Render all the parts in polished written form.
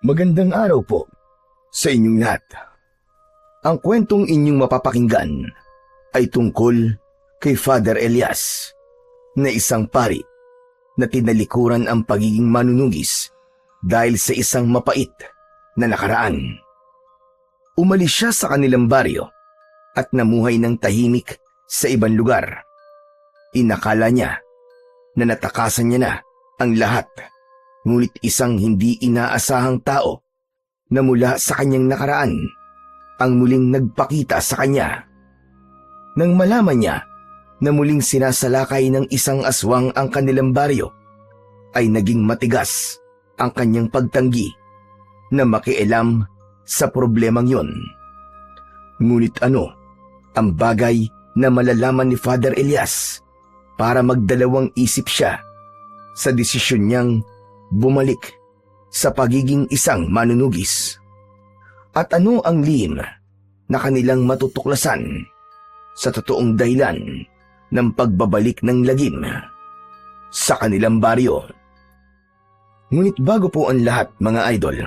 Magandang araw po sa inyong lahat. Ang kwentong inyong mapapakinggan ay tungkol kay Father Elias na isang pari na tinalikuran ang pagiging manunugis dahil sa isang mapait na nakaraan. Umalis siya sa kanilang baryo at namuhay ng tahimik sa ibang lugar. Inakala niya na natakasan niya na ang lahat, ngunit isang hindi inaasahang tao na mula sa kanyang nakaraan ang muling nagpakita sa kanya. Nang malaman niya na muling sinasalakay ng isang aswang ang kanilang baryo, ay naging matigas ang kanyang pagtanggi na makialam sa problemang yon. Ngunit ano ang bagay na malalaman ni Father Elias para magdalawang isip siya sa desisyon niyang bumalik sa pagiging isang manunugis? At ano ang lihim na kanilang matutuklasan sa totoong dahilan ng pagbabalik ng lagim sa kanilang baryo? Ngunit bago po ang lahat, mga idol,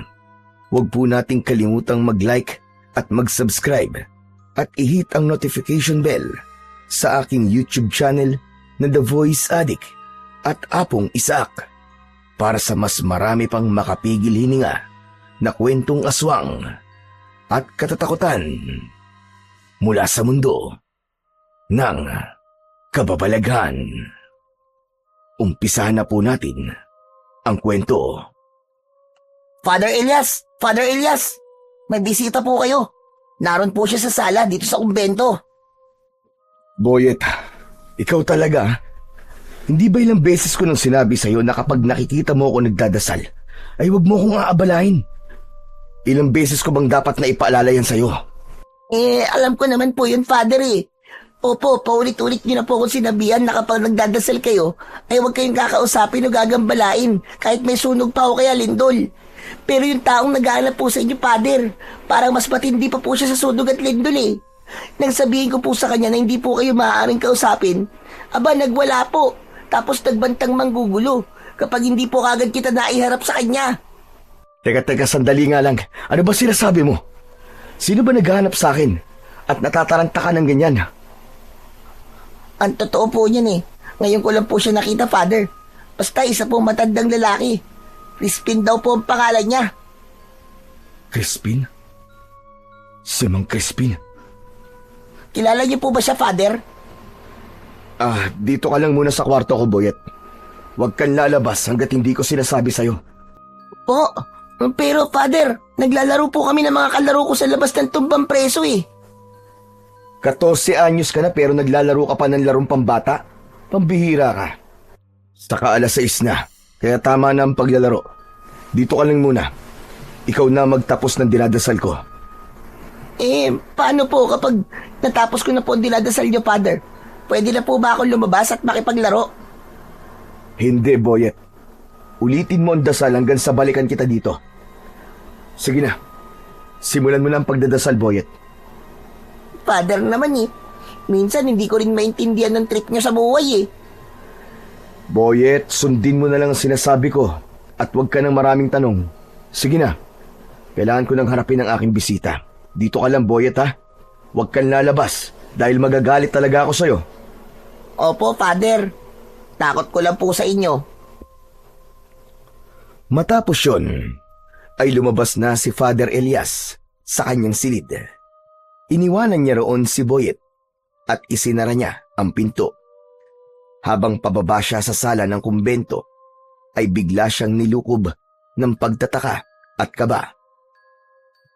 huwag po nating kalimutang mag-like at mag-subscribe at i-hit ang notification bell sa aking YouTube channel na The Voice Addict at Apong Isaac para sa mas marami pang makapigil hininga na kwentong aswang at katatakutan mula sa mundo ng kababalaghan. Umpisahan na po natin ang kwento. Father Elias! Father Elias! May bisita po kayo. Naroon po siya sa sala dito sa kumbento. Boyet, ikaw talaga. Hindi ba ilang beses ko nang sinabi sa'yo na kapag nakikita mo ako nagdadasal, ay huwag mo akong aabalahin? Ilang beses ko bang dapat na ipaalala yan sa'yo? Alam ko naman po yun, Father eh. Opo, paulit-ulit niyo na po akong sinabihan na kapag nagdadasal kayo, ay huwag kayong kakausapin o gagambalain kahit may sunog pa o kaya lindol. Pero yung taong naghahanap po sa inyo, Father, parang mas matindi pa po siya sa sunog at lindol eh. Nang sabihin ko po sa kanya na hindi po kayo maaaring kausapin, aba nagwala po. Tapos nagbantang manggugulo kapag hindi po kagad kita naiharap sa kanya. Teka, sandali nga lang. Ano ba sinasabi mo? Sino ba naghahanap sa akin at natataranta ka ng ganyan? Ang totoo po niyan eh. Ngayon ko lang po siya nakita, Father. Basta isa pong matandang lalaki. Crispin daw po ang pangalan niya. Crispin? Si Mang Crispin? Kilala niyo po ba siya, Father? Dito ka lang muna sa kwarto ko, Boyet. Huwag kang lalabas hanggat hindi ko sinasabi sa'yo. Po, pero Father, naglalaro po kami ng mga kalaro ko sa labas ng tumbang preso eh. 14 anyos ka na pero naglalaro ka pa ng larong pambata? Pambihira ka. Saka 6:00 na, kaya tama na ang paglalaro. Dito ka lang muna. Ikaw na magtapos ng dinadasal ko. Paano po kapag natapos ko na po ang dinadasal niyo, Father? Pwede na po ba akong lumabas at makipaglaro? Hindi, Boyet. Ulitin mo ang dasal hanggang sa balikan kita dito. Sige na. Simulan mo na ang pagdadasal, Boyet. Father naman eh. Minsan hindi ko rin maintindihan ng trip niyo sa buhay eh. Boyet, sundin mo na lang ang sinasabi ko at huwag ka ng maraming tanong. Sige na. Kailangan ko nang harapin ang aking bisita. Dito ka lang, Boyet, ha? Huwag kang lalabas dahil magagalit talaga ako sa'yo. Opo, Father. Takot ko lang po sa inyo. Matapos yun, ay lumabas na si Father Elias sa kanyang silid. Iniwanan niya roon si Boyet at isinara niya ang pinto. Habang pababa siya sa sala ng kumbento, ay bigla siyang nilukob ng pagtataka at kaba.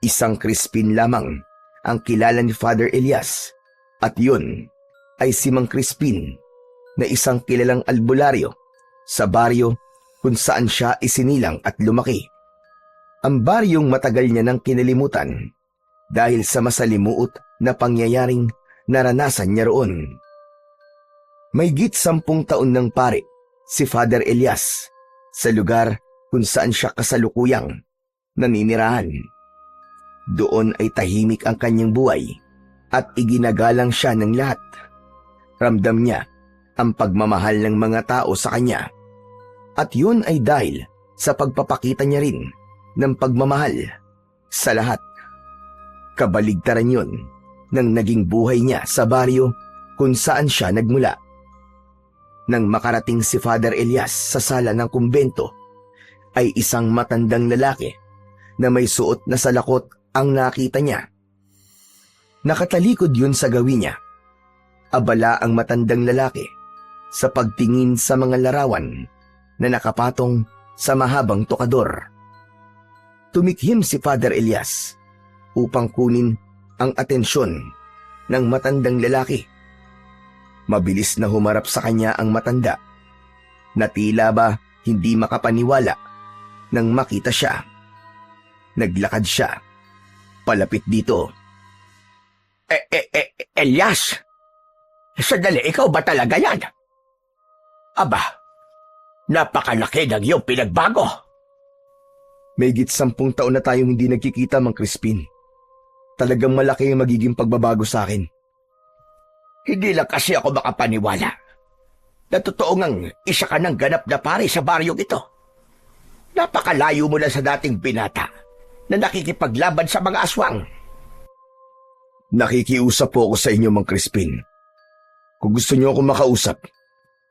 Isang Crispin lamang ang kilala ni Father Elias at yun ay si Mang Crispin na isang kilalang albularyo sa baryo kung saan siya isinilang at lumaki. Ang baryong matagal niya nang kinalimutan dahil sa masalimuot na pangyayaring naranasan niya roon. Mahigit 10 taon ng pare si Father Elias sa lugar kung saan siya kasalukuyang naninirahan. Doon ay tahimik ang kanyang buhay at iginagalang siya ng lahat. Ramdam niya ang pagmamahal ng mga tao sa kanya. At yun ay dahil sa pagpapakita niya rin ng pagmamahal sa lahat. Kabaligtaran yun ng naging buhay niya sa baryo kung saan siya nagmula. Nang makarating si Father Elias sa sala ng kumbento, ay isang matandang lalaki na may suot na salakot ang nakita niya. Nakatalikod yun sa gawin niya. Abala ang matandang lalaki sa pagtingin sa mga larawan na nakapatong sa mahabang tokador. Tumikhim si Father Elias upang kunin ang atensyon ng matandang lalaki. Mabilis na humarap sa kanya ang matanda na tila ba hindi makapaniwala nang makita siya. Naglakad siya palapit dito. Elias? Sandali, ikaw ba talaga yan? Aba, napakalaki ng iyong pinagbago. Mahigit 10 taon na tayong hindi nagkikita, Mang Crispin. Talagang malaki ang magiging pagbabago sa akin. Hindi lang kasi ako makapaniwala na totoo ngang isa ka ng ganap na pare sa baryong ito. Napakalayo mo na sa dating binata na nakikipaglaban sa mga aswang. Nakikiusap po ako sa inyo, Mang Crispin. Kung gusto niyo akong makausap,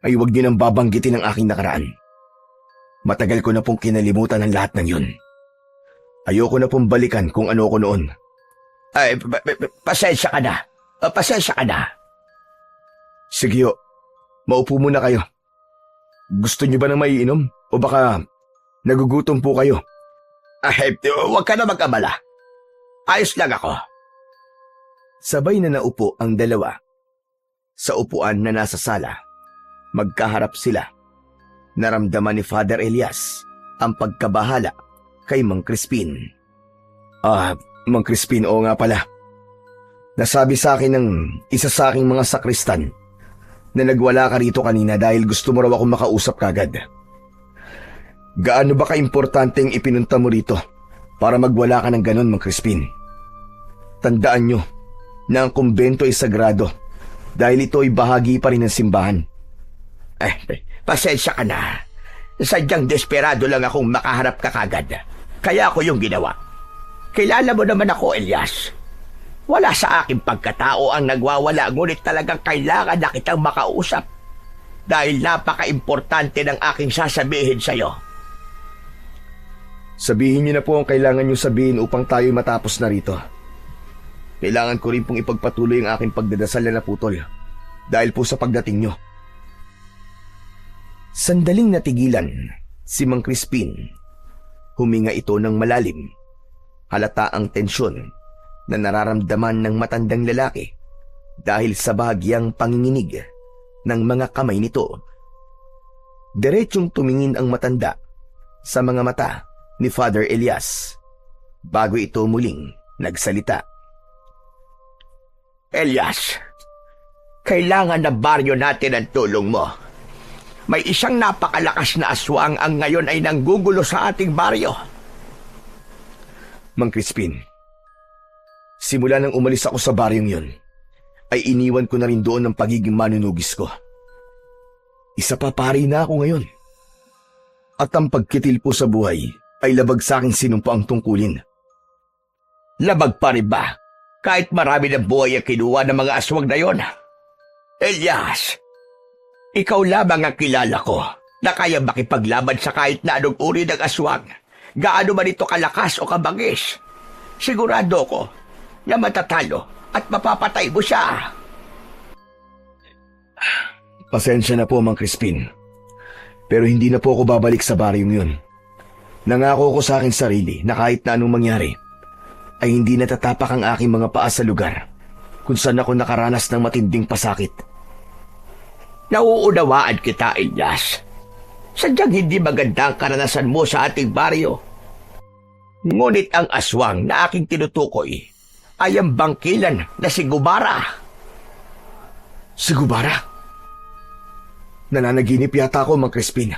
ay huwag niyo nang babanggitin ang aking nakaraan. Matagal ko na pong kinalimutan ang lahat ng yun. Ayoko na pong balikan kung ano ako noon. Ay, pasensya ka na. Pasensya ka na. Sige ho, maupo muna kayo. Gusto niyo ba ng maiinom? O baka nagugutom po kayo? Ay, huwag ka na mag-abala. Ayos lang ako. Sabay na naupo ang dalawa. Sa upuan na nasa sala, magkaharap sila. Naramdaman ni Father Elias ang pagkabahala kay Mang Crispin. Mang Crispin, oo nga pala. Nasabi sa akin ng isa sa aking mga sakristan na nagwala ka rito kanina dahil gusto mo raw akong makausap kagad. Gaano ba kaimportanteng ipinunta mo rito para magwala ka ng ganon, Mang Crispin? Tandaan nyo na ang kumbento ay sagrado dahil ito ay bahagi pa rin ng simbahan. Pasensya ka na. Sadyang desperado lang akong makaharap ka kagad. Kaya ako yung ginawa. Kilala mo naman ako, Elias. Wala sa aking pagkatao ang nagwawala, ngunit talagang kailangan na kitang makausap. Dahil napaka-importante ng aking sasabihin sa'yo. Sabihin niyo na po ang kailangan niyo sabihin upang tayo matapos na rito. Kailangan ko rin pong ipagpatuloy ang aking pagdadasal na naputol dahil po sa pagdating niyo. Sandaling natigilan si Mang Crispin. Huminga ito ng malalim. Halata ang tensyon na nararamdaman ng matandang lalaki dahil sa bahagyang panginginig ng mga kamay nito. Diretsyong tumingin ang matanda sa mga mata ni Father Elias bago ito muling nagsalita. Elias, kailangan na baryo natin ang tulong mo. May isang napakalakas na aswang ang ngayon ay nanggugulo sa ating baryo. Mang Crispin, simula nang umalis ako sa baryong yun, ay iniwan ko na rin doon ang pagiging manunugis ko. Isa pa pari na ako ngayon. At ang pagkitil po sa buhay ay labag sa aking sinumpa ang tungkulin. Labag pa rin ba? Kahit marami ng buhay ang kinuha ng mga aswang na yon. Elias, ikaw lamang ang kilala ko na kaya makipaglaban sa kahit na anong uri ng aswang. Gaano man ito kalakas o kabangis. Sigurado ko na matatalo at mapapatay mo siya. Pasensya na po, Mang Crispin. Pero hindi na po ako babalik sa baryong yun. Nangako ko sa aking sarili na kahit na anong mangyari, ay hindi natatapak ang aking mga paa sa lugar kung saan ako nakaranas ng matinding pasakit. Nauunawaan kita, Elias. Sadyang hindi maganda ang karanasan mo sa ating baryo. Ngunit ang aswang na aking tinutukoy ay ang bangkilan na si Gubara. Si Gubara? Nananaginip yata ako, Mang Crispin.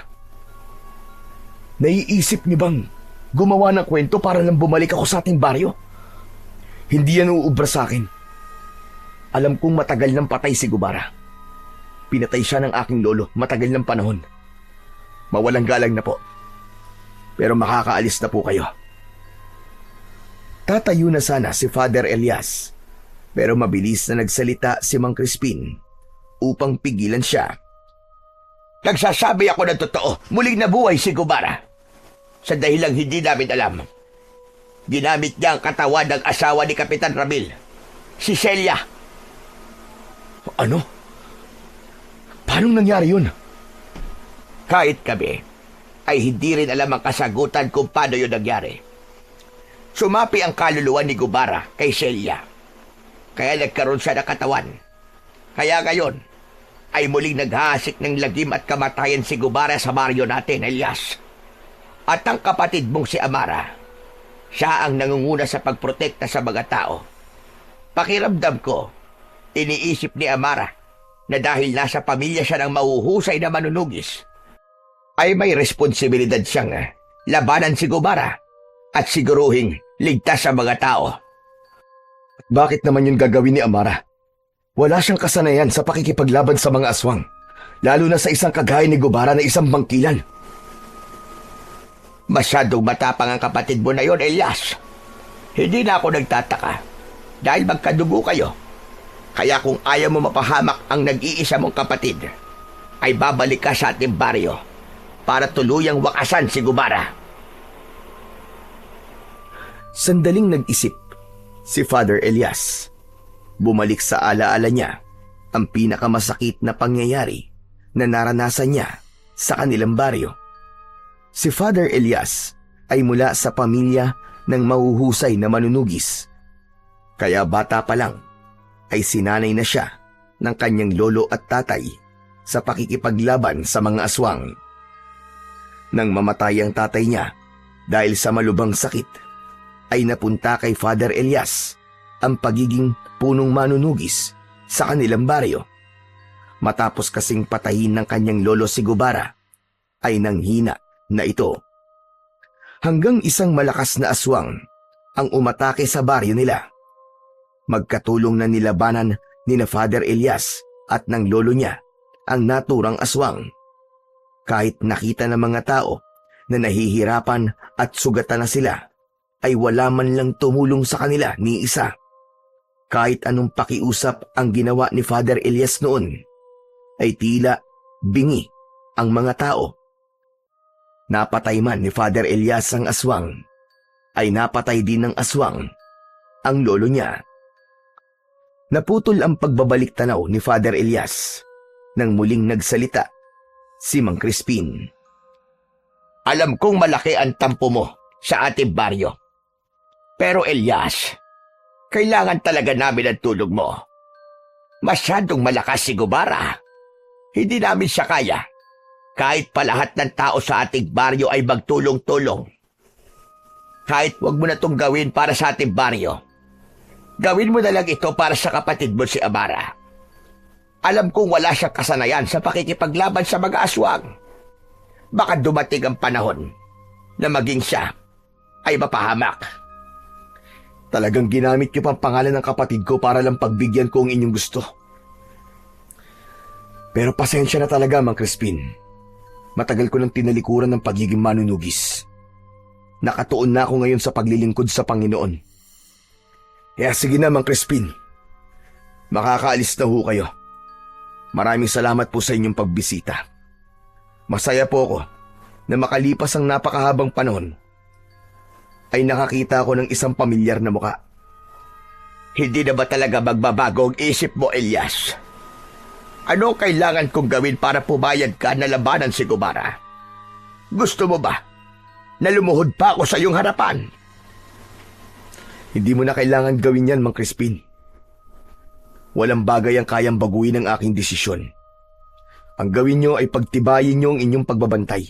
Naiisip niyo bang gumawa ng kwento para lang bumalik ako sa ating baryo? Hindi yan uubra sa akin. Alam kong matagal nang patay si Gubara. Pinatay siya ng aking lolo matagal ng panahon. Mawalang galang na po. Pero makakaalis na po kayo. Tatayo na sana si Father Elias, pero mabilis na nagsalita si Mang Crispin upang pigilan siya. Nagsasabi ako ng totoo, muling nabuhay si Gubara. Sa dahilang hindi namin alam. Ginamit niya ang katawan ng asawa ni Kapitan Ramil, si Celia. Ano? Paano nangyari yun? Kahit kami, ay hindi rin alam ang kasagutan kung paano yun nangyari. Sumapi ang kaluluwa ni Gubara kay Celia. Kaya nagkaroon siya ng katawan. Kaya ngayon, ay muling naghahasik ng lagim at kamatayan si Gubara sa baryo natin, Elias. At ang kapatid mong si Amara, siya ang nangunguna sa pagprotekta sa mga tao. Pakiramdam ko, iniisip ni Amara na dahil nasa pamilya siya ng mahuhusay na manunugis, ay may responsibilidad siyang labanan si Gubara at siguruhing ligtas sa mga tao. Bakit naman yun gagawin ni Amara? Wala siyang kasanayan sa pakikipaglaban sa mga aswang, lalo na sa isang kagaya ni Gubara na isang bangkilan. Masyadong matapang ang kapatid mo na yon, Elias. Hindi na ako nagtataka dahil magkadugo kayo. Kaya kung ayaw mo mapahamak ang nag-iisa mong kapatid, ay babalik ka sa ating baryo para tuluyang wakasan si Gubara. Sandaling nag-isip si Father Elias. Bumalik sa alaala niya ang pinakamasakit na pangyayari na naranasan niya sa kanilang baryo. Si Father Elias ay mula sa pamilya ng mahuhusay na manunugis. Kaya bata pa lang ay sinanay na siya ng kanyang lolo at tatay sa pakikipaglaban sa mga aswang. Nang mamatay ang tatay niya dahil sa malubhang sakit, ay napunta kay Father Elias ang pagiging punong manunugis sa kanilang baryo. Matapos kasing patayin ng kanyang lolo si Gubara, ay nanghina na ito. Hanggang isang malakas na aswang ang umatake sa baryo nila. Magkatulong na nilabanan ni na Father Elias at ng lolo niya ang naturang aswang. Kahit nakita ng mga tao na nahihirapan at sugatan na sila, ay wala man lang tumulong sa kanila ni isa. Kahit anong pakiusap ang ginawa ni Father Elias noon, ay tila bingi ang mga tao. Napatay man ni Father Elias ang aswang, ay napatay din ng aswang ang lolo niya. Naputol ang pagbabalik tanaw ni Father Elias nang muling nagsalita si Mang Crispin. Alam kong malaki ang tampo mo sa ating baryo. Pero Elias, kailangan talaga namin ang tulog mo. Masyadong malakas si Gubara. Hindi namin siya kaya. Kahit pa lahat ng tao sa ating baryo ay magtulong-tulong. Kahit wag mo na itong gawin para sa ating baryo, gawin mo na lang ito para sa kapatid mo si Amara. Alam kong wala siyang kasanayan sa pakikipaglaban sa mga aswang. Baka dumating ang panahon na maging siya ay mapahamak. Talagang ginamit niyo pang pangalan ng kapatid ko para lang pagbigyan ko ang inyong gusto. Pero pasensya na talaga, Mang Crispin. Matagal ko nang tinalikuran ng pagiging manunugis. Nakatuon na ako ngayon sa paglilingkod sa Panginoon. Kaya sige na, Mang Crispin. Makakaalis na ho kayo. Maraming salamat po sa inyong pagbisita. Masaya po ako na makalipas ang napakahabang panahon ay nakakita ako ng isang pamilyar na muka. Hindi na ba talaga magbabago ang isip mo, Elias? Ano kailangan kong gawin para pumayag ka na labanan si Gubara? Gusto mo ba na lumuhod pa ako sa iyong harapan? Hindi mo na kailangan gawin yan, Mang Crispin. Walang bagay ang kayang baguhin ang aking desisyon. Ang gawin nyo ay pagtibayin nyo ang inyong pagbabantay.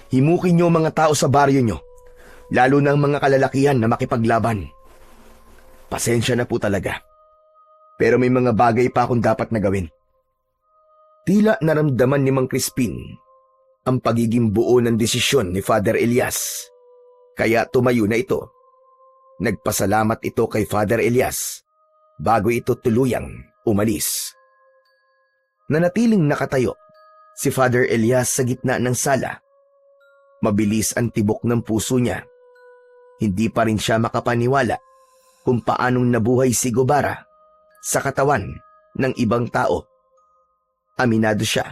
Himukin nyo ang mga tao sa baryo nyo, lalo na ang mga kalalakihan na makipaglaban. Pasensya na po talaga. Pero may mga bagay pa akong dapat na gawin. Tila naramdaman ni Mang Crispin ang pagiging buo ng desisyon ni Father Elias. Kaya tumayo na ito. Nagpasalamat ito kay Father Elias bago ito tuluyang umalis. Nanatiling nakatayo si Father Elias sa gitna ng sala. Mabilis ang tibok ng puso niya. Hindi pa rin siya makapaniwala kung paanong nabuhay si Gubara sa katawan ng ibang tao. Aminado siya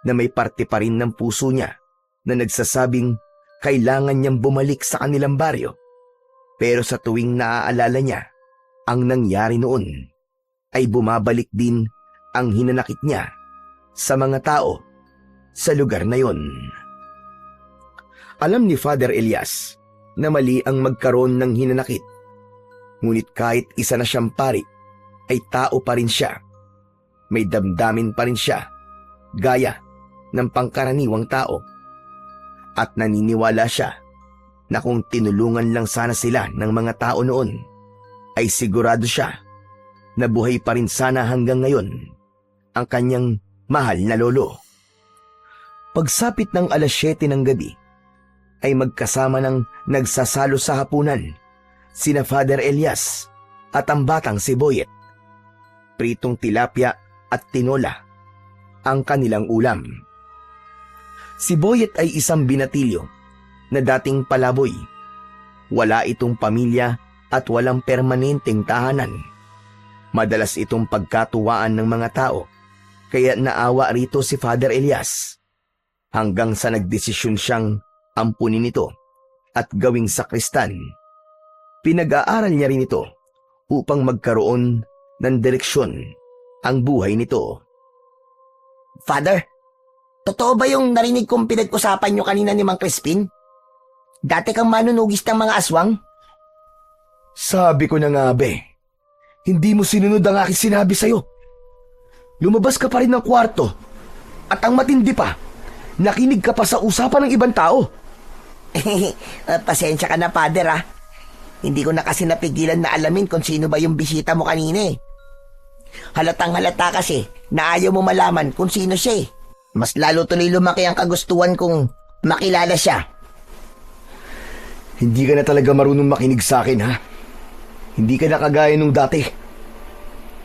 na may parte pa rin ng puso niya na nagsasabing kailangan niyang bumalik sa kanilang baryo. Pero sa tuwing naaalala niya ang nangyari noon, ay bumabalik din ang hinanakit niya sa mga tao sa lugar na yon. Alam ni Father Elias na mali ang magkaroon ng hinanakit. Ngunit kahit isa na siyang pari, ay tao pa rin siya. May damdamin pa rin siya, gaya ng pangkaraniwang tao. At naniniwala siya na kung tinulungan lang sana sila ng mga tao noon, ay sigurado siya na buhay pa rin sana hanggang ngayon ang kanyang mahal na lolo. Pagsapit ng 7:00 ng gabi, ay magkasama ng nagsasalo sa hapunan sina Father Elias at ang batang si Boyet. Pritong tilapia at tinola ang kanilang ulam. Si Boyet ay isang binatilyo na dating palaboy. Wala itong pamilya at walang permanenteng tahanan. Madalas itong pagkatuwaan ng mga tao, kaya naawa rito si Father Elias. Hanggang sa nagdesisyon siyang ampunin ito at gawing sakristan. Pinag-aaral niya rin ito upang magkaroon ng direksyon ang buhay nito. Father, totoo ba yung narinig kong pinag-usapan nyo kanina ni Mang Crispin? Dati kang manunugis ng mga aswang? Sabi ko na nga, be. Hindi mo sinunod ang aking sinabi sa'yo. Lumabas ka pa rin ng kwarto. At ang matindi pa, nakinig ka pa sa usapan ng ibang tao. Pasensya ka na, Father, ah. Hindi ko na kasi napigilan na alamin kung sino ba yung bisita mo kanina eh. Halatang halata kasi na ayaw mo malaman kung sino siya eh. Mas lalo tuloy lumaki ang kagustuhan kong makilala siya. Hindi ka na talaga marunong makinig sa akin, ha? Hindi ka na kagaya nung dati.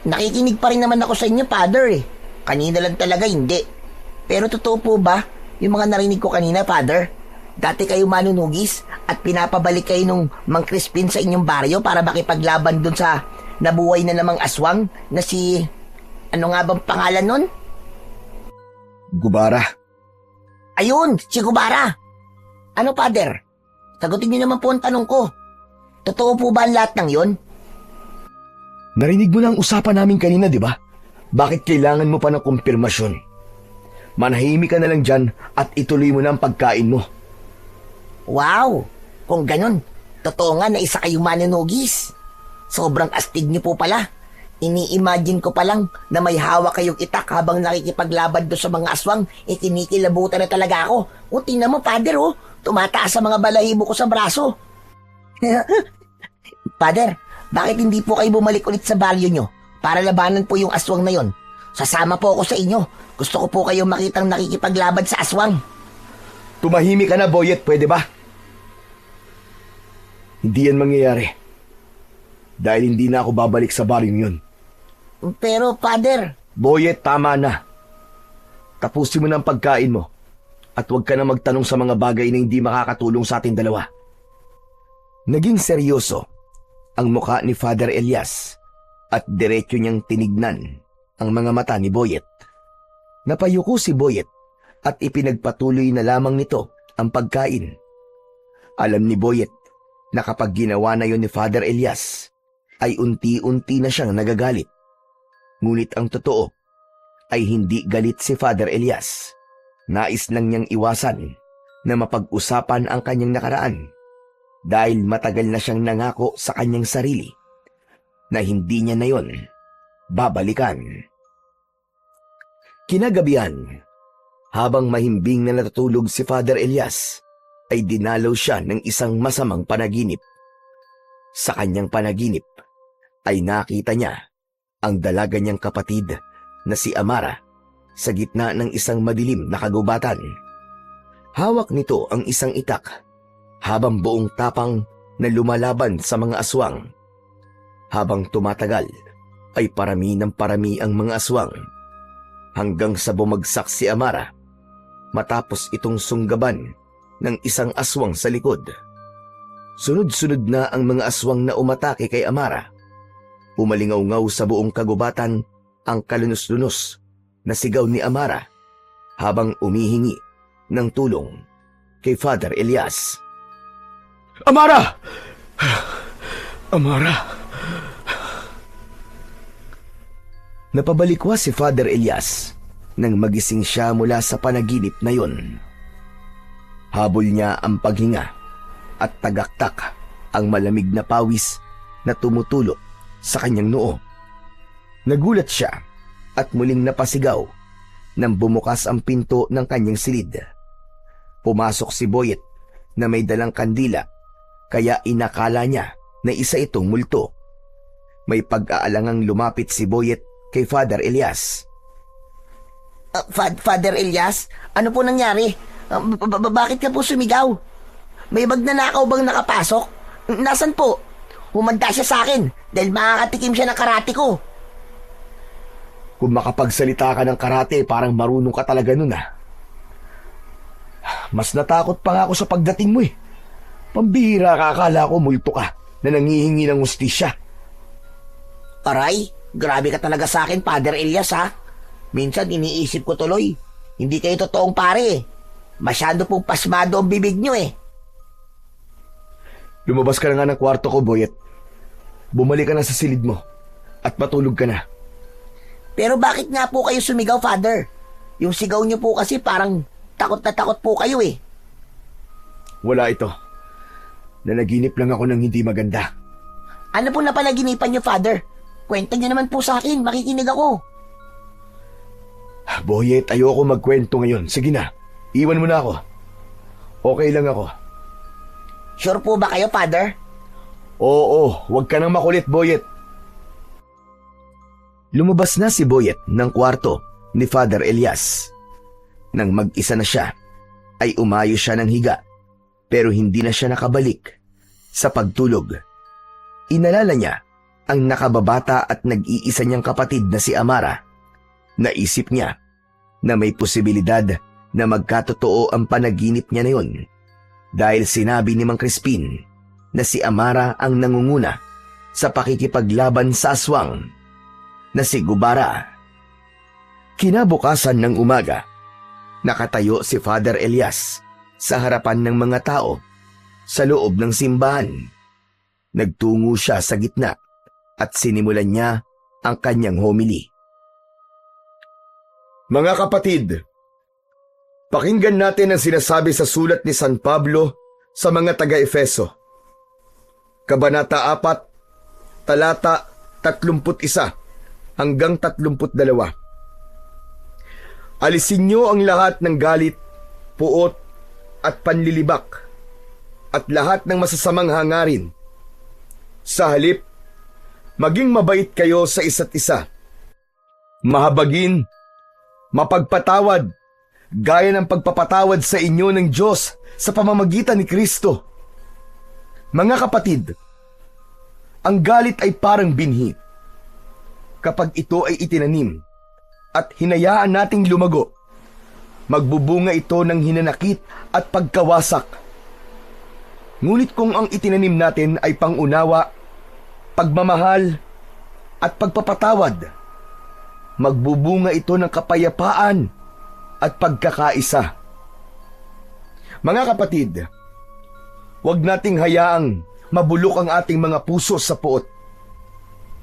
Nakikinig pa rin naman ako sa inyo, Father eh. Kanina lang talaga hindi. Pero totoo po ba yung mga narinig ko kanina, Father? Dati kayo manunugis at pinapabalik kayo nung Mang Crispin sa inyong baryo para makipaglaban dun sa nabuhay na namang aswang na si... Ano nga bang pangalan nun? Gubara. Ayun, si Gubara. Ano, Father? Sagutin niyo naman po ang tanong ko. Totoo po ba ang lahat ng yon? Narinig mo na ang usapan namin kanina, di ba? Bakit kailangan mo pa ng kumpirmasyon? Manahimik ka na lang dyan at ituloy mo na ang pagkain mo. Wow! Kung ganun, totoo nga na isa kayong manunugis. Sobrang astig niyo po pala. Ini-imagine ko pa lang na may hawak kayong itak habang nakikipaglaban doon sa mga aswang, kinikilabutan na talaga ako. O, tingnan mo, Father, oh. Tumataas sa mga balahibo ko sa braso. Father, bakit hindi po kayo bumalik ulit sa baryo nyo para labanan po yung aswang na yon? Sasama po ako sa inyo. Gusto ko po kayong makitang nakikipaglaban sa aswang. Tumahimik ka na, Boyet, pwede ba? Hindi yan mangyayari. Dahil hindi na ako babalik sa baryong yun. Pero, Father... Boyet, tama na. Tapusin mo na ang pagkain mo. At huwag ka na magtanong sa mga bagay na hindi makakatulong sa ating dalawa. Naging seryoso ang mukha ni Father Elias at diretso niyang tinignan ang mga mata ni Boyet. Napayuko si Boyet at ipinagpatuloy na lamang nito ang pagkain. Alam ni Boyet na kapag ginawa na yon ni Father Elias, ay unti-unti na siyang nagagalit. Ngunit ang totoo ay hindi galit si Father Elias. Nais lang niyang iwasan na mapag-usapan ang kanyang nakaraan dahil matagal na siyang nangako sa kanyang sarili na hindi niya na yon babalikan. Kinagabihan, habang mahimbing na natutulog si Father Elias, ay dinalaw siya ng isang masamang panaginip. Sa kanyang panaginip ay nakita niya ang dalaga niyang kapatid na si Amara sa gitna ng isang madilim na kagubatan. Hawak nito ang isang itak habang buong tapang na lumalaban sa mga aswang. Habang tumatagal ay parami ng parami ang mga aswang hanggang sa bumagsak si Amara matapos itong sunggaban ng isang aswang sa likod. Sunod-sunod na ang mga aswang na umatake kay Amara. Umalingaw-ngaw sa buong kagubatan ang kalunos-lunos na sigaw ni Amara habang umihingi ng tulong kay Father Elias. Amara! Amara! Napabalikwa si Father Elias nang magising siya mula sa panaginip na yon. Habol niya ang paghinga at tagaktak ang malamig na pawis na tumutulo sa kanyang noo. Nagulat siya at muling napasigaw nang bumukas ang pinto ng kanyang silid. Pumasok si Boyet na may dalang kandila kaya inakala niya na isa itong multo. May pag-aalangang lumapit si Boyet kay Father Elias. Father Elias, ano po nangyari? Bakit ka po sumigaw? May magnanakaw bang nakapasok? Nasaan po? Humanda siya sa akin dahil makakatikim siya ng karate ko. Kung makapagsalita ka ng karate, parang marunong ka talaga nun ah. Mas natakot pa nga ako sa pagdating mo eh. Pambihira ka, akala ko multo ka na nangihingi ng hustisya. Aray, grabe ka talaga sa akin, Father Elias ha. Minsan iniisip ko tuloy, hindi kayo totoong pare eh. Masyado pong pasmado ang bibig nyo eh. Lumabas ka na nga ng kwarto ko, Boyet. Bumalik ka na sa silid mo at matulog ka na. Pero bakit nga po kayo sumigaw, Father? Yung sigaw nyo po kasi parang takot na takot po kayo eh. Wala ito. Nanaginip lang ako ng hindi maganda. Ano po napanaginipan nyo, Father? Kwento nyo naman po sa akin, makikinig ako. Boyet, ayoko magkwento ngayon. Sige na, iwan mo na ako. Okay lang ako. Sure po ba kayo, Father? Oo, huwag ka nang makulit, Boyet. Lumabas na si Boyet ng kwarto ni Father Elias. Nang mag-isa na siya, ay umayo siya ng higa, pero hindi na siya nakabalik sa pagtulog. Inalala niya ang nakababata at nag-iisa niyang kapatid na si Amara. Naisip niya na may posibilidad na magkatotoo ang panaginip niya na yun dahil sinabi ni Mang Crispin na si Amara ang nangunguna sa pakikipaglaban sa aswang na si Gubara. Kinabukasan ng umaga, nakatayo si Father Elias sa harapan ng mga tao sa loob ng simbahan. Nagtungo siya sa gitna at sinimulan niya ang kanyang homily. Mga kapatid, pakinggan natin ang sinasabi sa sulat ni San Pablo sa mga taga-Efeso. Kabanata 4, talata 31 hanggang 32. Alisin niyo ang lahat ng galit, puot at panlilibak at lahat ng masasamang hangarin. Sa halip, maging mabait kayo sa isa't isa. Mahabagin, mapagpatawad, gaya ng pagpapatawad sa inyo ng Diyos sa pamamagitan ni Kristo. Mga kapatid, ang galit ay parang binhi. Kapag ito ay itinanim at hinayaan nating lumago, magbubunga ito ng hinanakit at pagkawasak. Ngunit kung ang itinanim natin ay pangunawa, pagmamahal at pagpapatawad, magbubunga ito ng kapayapaan at pagkakaisa. Mga kapatid, huwag nating hayaang mabulok ang ating mga puso sa puot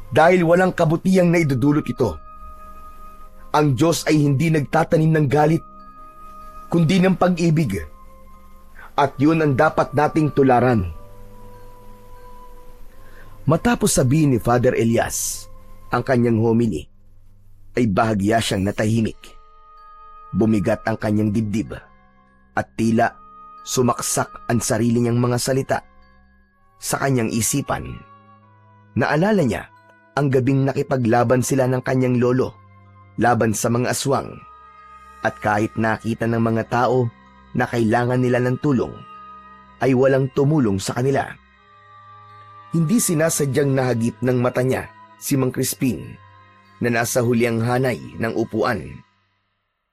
dahil walang kabutihang naidudulot ito. Ang Diyos ay hindi nagtatanim ng galit, kundi ng pag-ibig. At yun ang dapat nating tularan. Matapos sabihin ni Father Elias ang kanyang homily, ay bahagya siyang natahimik. Bumigat ang kanyang dibdib at tila sumaksak ang sarili niyang mga salita sa kanyang isipan. Naalala niya ang gabing nakipaglaban sila ng kanyang lolo laban sa mga aswang, at kahit nakita ng mga tao na kailangan nila ng tulong, ay walang tumulong sa kanila. Hindi sinasadyang nahagip ng mata niya si Mang Crispin na nasa huliang hanay ng upuan.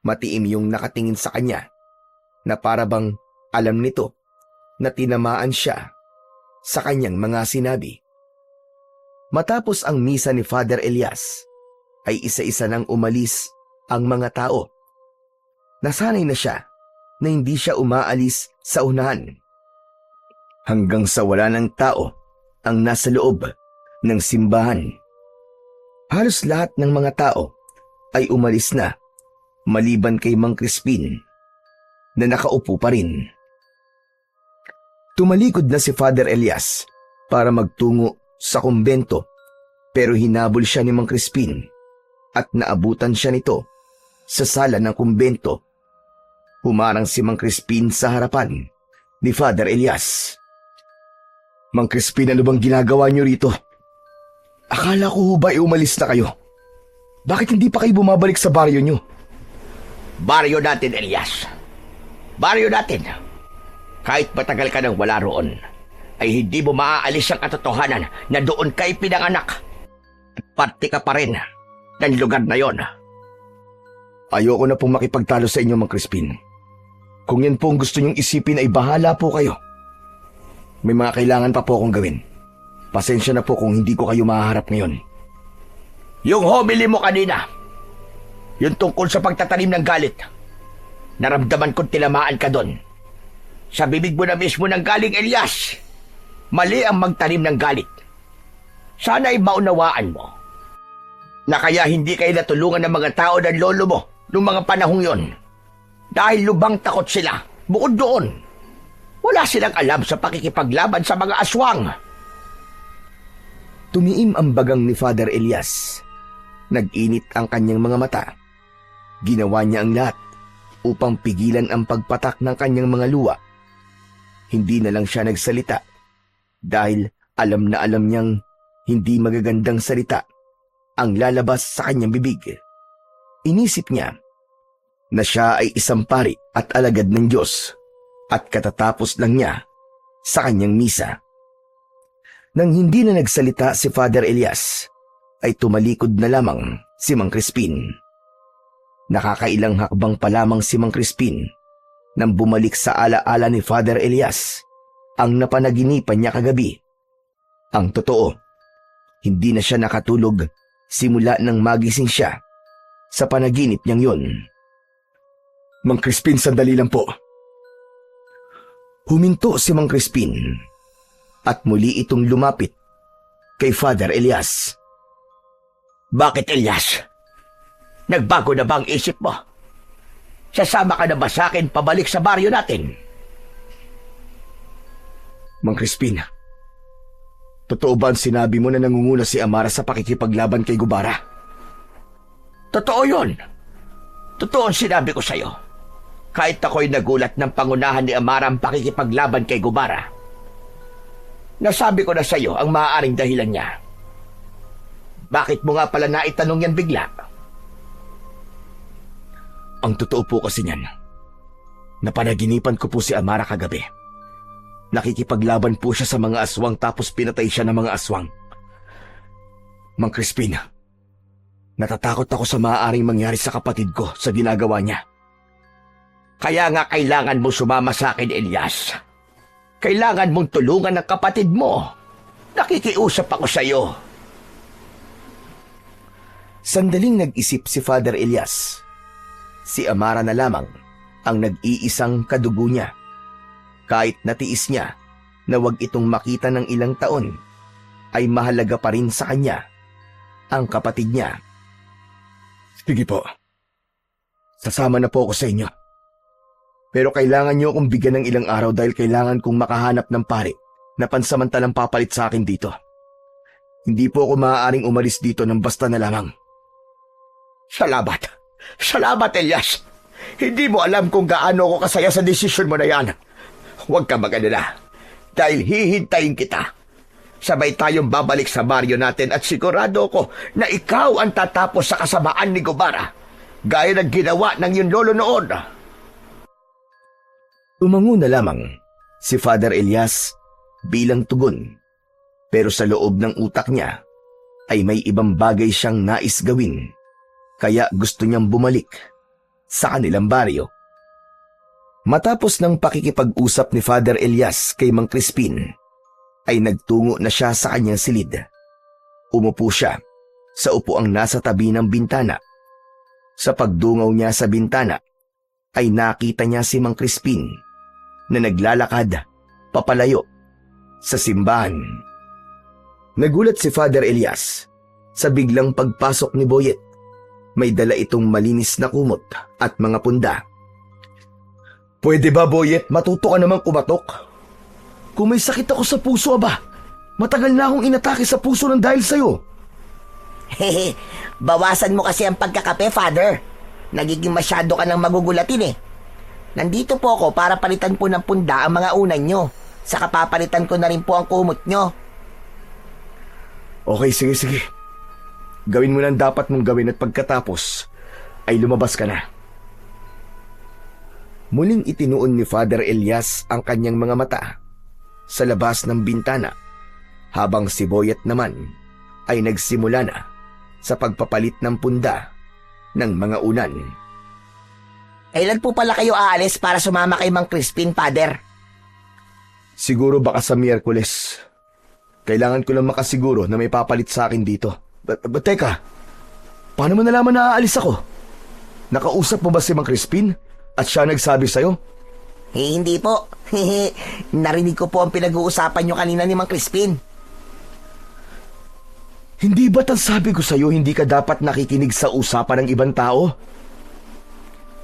Matiim yung nakatingin sa kanya na para bang alam nito na tinamaan siya sa kanyang mga sinabi. Matapos ang misa ni Father Elias, ay isa-isa nang umalis ang mga tao. Nasanay na siya na hindi siya umaalis sa unahan. Hanggang sa wala ng tao ang nasa loob ng simbahan. Halos lahat ng mga tao ay umalis na, maliban kay Mang Crispin na nakaupo pa rin. Tumalikod na si Father Elias para magtungo sa kumbento, pero hinabol siya ni Mang Crispin at naabutan siya nito sa sala ng kumbento. Humarang si Mang Crispin sa harapan ni Father Elias. Mang Crispin, ano bang ginagawa niyo rito? Akala ko ba umalis na kayo? Bakit hindi pa kayo bumabalik sa baryo niyo? Baryo natin, Elias. Baryo natin. Kahit matagal ka nang wala roon, ay hindi mo maaalis ang katotohanan na doon kay pinanganak. At parte ka pa rin ng lugar na yon. Ayoko na pong makipagtalo sa inyo, Mang Crispin. Kung yan po ang gusto niyong isipin ay bahala po kayo. May mga kailangan pa po akong gawin. Pasensya na po kung hindi ko kayo mahaharap ngayon. Yung homily mo kanina, yung tungkol sa pagtatanim ng galit, naramdaman kong tinamaan ka doon. Sa bibig mo na mismo ng galing, Elias. Mali ang magtanim ng galit. Sana'y maunawaan mo na kaya hindi kayo natulungan ng mga tao ng lolo mo noong mga panahong yon. Dahil lubang takot sila. Bukod doon, wala silang alam sa pakikipaglaban sa mga aswang. Tumiim ang bagang ni Father Elias. Nag-init ang kanyang mga mata. Ginawa niya ang lahat upang pigilan ang pagpatak ng kanyang mga luha. Hindi na lang siya nagsalita dahil alam na alam niyang hindi magagandang salita ang lalabas sa kanyang bibig. Inisip niya na siya ay isang pari at alagad ng Diyos at katatapos lang niya sa kanyang misa. Nang hindi na nagsalita si Father Elias, ay tumalikod na lamang si Mang Crispin. Nakakailang hakbang pa lamang si Mang Crispin nang bumalik sa alaala ni Father Elias ang napanaginipan niya kagabi. Ang totoo, hindi na siya nakatulog simula nang magising siya sa panaginip niyang yun. Mang Crispin, sandali lang po. Huminto si Mang Crispin at muli itong lumapit kay Father Elias. Bakit, Elias? Nagbago na ba ang isip mo? Sasama ka na ba sa akin pabalik sa baryo natin? Mang Crispin, totoo ba ang sinabi mo na nangunguna si Amara sa pakikipaglaban kay Gubara? Totoo yun. Totoo ang sinabi ko sa'yo. Kahit ako'y nagulat ng pangunahan ni Amara ang pakikipaglaban kay Gubara. Nasabi ko na sa'yo ang maaaring dahilan niya. Bakit mo nga pala naitanong yan bigla? Ang totoo po kasi niyan, napanaginipan ko po si Amara kagabi. Nakikipaglaban po siya sa mga aswang tapos pinatay siya ng mga aswang. Mang Crispin, natatakot ako sa maaaring mangyari sa kapatid ko sa ginagawa niya. Kaya nga kailangan mo sumama sa akin, Elias. Kailangan mong tulungan ang kapatid mo. Nakikiusap ako sa iyo. Sandaling nag-isip si Father Elias. Si Amara na lamang ang nag-iisang kadugo niya. Kahit natiis niya na wag itong makita ng ilang taon, ay mahalaga pa rin sa kanya ang kapatid niya. Sige po. Sasama na po ako sa inyo. Pero kailangan niyo akong bigyan ng ilang araw dahil kailangan kong makahanap ng pari na pansamantalang papalit sa akin dito. Hindi po ako maaaring umalis dito ng basta na lamang. Salamat. Salamat, Elias. Hindi mo alam kung gaano ako kasaya sa desisyon mo na yan. Huwag ka mag-alala. Dahil hihintayin kita. Sabay tayong babalik sa baryo natin at sigurado ko na ikaw ang tatapos sa kasamaan ni Gubara. Gaya ng ginawa ng iyong lolo noon. Tumango na lamang si Father Elias bilang tugon. Pero sa loob ng utak niya ay may ibang bagay siyang nais gawin. Kaya gusto niyang bumalik sa kanilang baryo. Matapos ng pakikipag-usap ni Father Elias kay Mang Crispin, ay nagtungo na siya sa kanyang silid. Umupo siya sa upuang nasa tabi ng bintana. Sa pagdungaw niya sa bintana, ay nakita niya si Mang Crispin na naglalakad papalayo sa simbahan. Nagulat si Father Elias sa biglang pagpasok ni Boyet. May dala itong malinis na kumot at mga punda. "Pwede ba, Boyet? Matuto ka namang kumatok. Kung may sakit ako sa puso, aba, matagal na akong inatake sa puso ng dahil sa'yo." Hehe, bawasan mo kasi ang pagkakape, Father. Nagiging masyado ka nang magugulatin eh. Nandito po ako para palitan po ng punda ang mga unan nyo. Saka papalitan ko na rin po ang kumot nyo. Okay, sige. Gawin mo lang dapat mong gawin at pagkatapos ay lumabas ka na. Muling itinuon ni Father Elias ang kanyang mga mata sa labas ng bintana habang si Boyet naman ay nagsimula na sa pagpapalit ng punda ng mga unan. Kailan po pala kayo aalis para sumama kay Mang Crispin, Father? Siguro baka sa Miyerkules. Kailangan ko lang makasiguro na may papalit sa akin dito. Teka, paano mo nalaman na aalis ako? Nakausap mo ba si Mang Crispin at siya nagsabi sa'yo? Hindi po. Narinig ko po ang pinag-uusapan nyo kanina ni Mang Crispin. Hindi ba't ang sabi ko sa'yo hindi ka dapat nakikinig sa usapan ng ibang tao?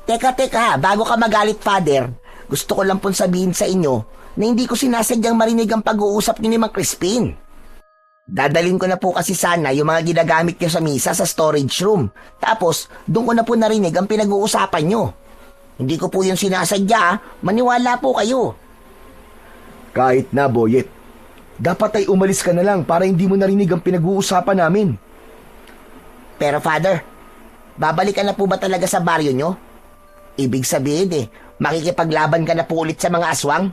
Teka, bago ka magalit, Father, gusto ko lang pong sabihin sa inyo na hindi ko sinasadyang marinig ang pag-uusap niyo ni Mang Crispin. Dadalhin ko na po kasi sana yung mga ginagamit niyo sa misa sa storage room. Tapos, doon ko na po narinig ang pinag-uusapan niyo. Hindi ko po yung sinasadya, maniwala po kayo. Kahit na, Boyet. Dapat ay umalis ka na lang para hindi mo narinig ang pinag-uusapan namin. Pero Father, babalikan na po ba talaga sa baryo nyo? Ibig sabihin makikipaglaban ka na po ulit sa mga aswang?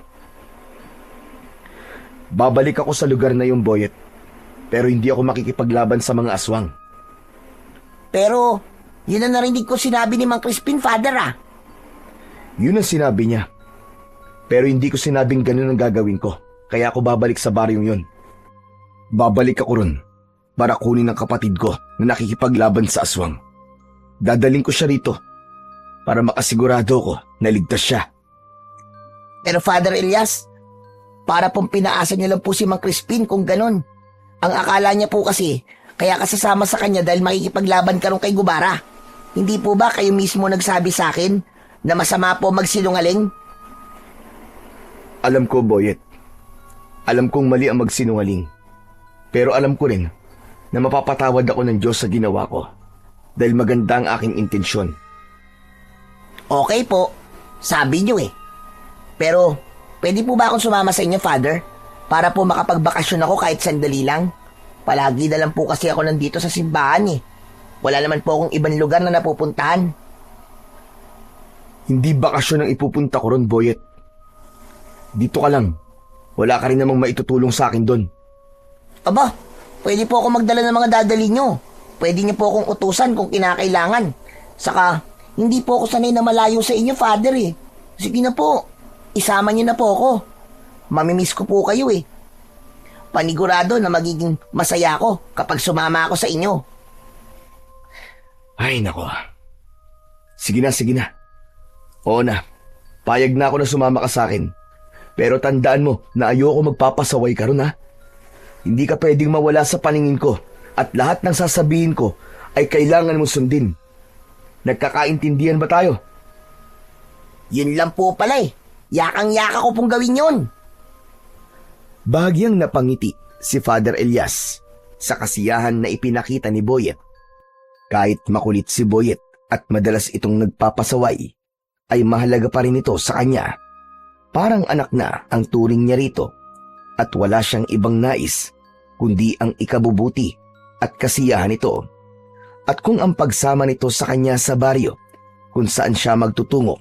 Babalik ako sa lugar na yung, Boyet. Pero hindi ako makikipaglaban sa mga aswang. Pero, yun ang narinig ko sinabi ni Mang Crispin, Father Yun ang sinabi niya. Pero hindi ko sinabing ganun ang gagawin ko. Kaya ako babalik sa baryong yun. Babalik ako ron para kunin ang kapatid ko na nakikipaglaban sa aswang. Dadaling ko siya rito para makasigurado ko na ligtas siya. Pero Father Elias, para pong pinaasa niyo lang po si Mang Crispin kung ganon. Ang akala niya po kasi, kaya kasasama sa kanya dahil makikipaglaban ka ron kay Gubara. Hindi po ba kayo mismo nagsabi sa akin na masama po magsinungaling? Alam ko, Boyet. Alam kong mali ang magsinungaling. Pero alam ko rin na mapapatawad ako ng Diyos sa ginawa ko dahil maganda ang aking intensyon. Okay po, sabi niyo Pero, pwede po ba akong sumama sa inyo, Father? Para po makapagbakasyon ako kahit sandali lang. Palagi na lang po kasi ako nandito sa simbahan Wala naman po akong ibang lugar na napupuntahan. Hindi bakasyon ang ipupunta ko ron, Boyet. Dito ka lang. Wala ka rin namang maitutulong sa akin doon. Aba, pwede po ako magdala ng mga dadali nyo. Pwede niyo po akong utusan kung kinakailangan. Saka, hindi po ako sanay na malayo sa inyo, Father Sige na po, isama niyo na po ako. Mamimiss ko po kayo Panigurado na magiging masaya ako kapag sumama ako sa inyo. Ay, nako. Sige na. Oo na, payag na ako na sumama ka sa akin. Pero tandaan mo na ayoko magpapasaway ka ron, ha? Hindi ka pwedeng mawala sa paningin ko at lahat ng sasabihin ko ay kailangan mo sundin. Nagkakaintindihan ba tayo? Yun lang po pala Yakang-yaka ko pong gawin yun. Bahagyang napangiti si Father Elias sa kasiyahan na ipinakita ni Boyet. Kahit makulit si Boyet at madalas itong nagpapasaway, ay mahalaga pa rin ito sa kanya. Parang anak na ang turing niya rito at wala siyang ibang nais kundi ang ikabubuti at kasiyahan nito. At kung ang pagsama nito sa kanya sa baryo kung saan siya magtutungo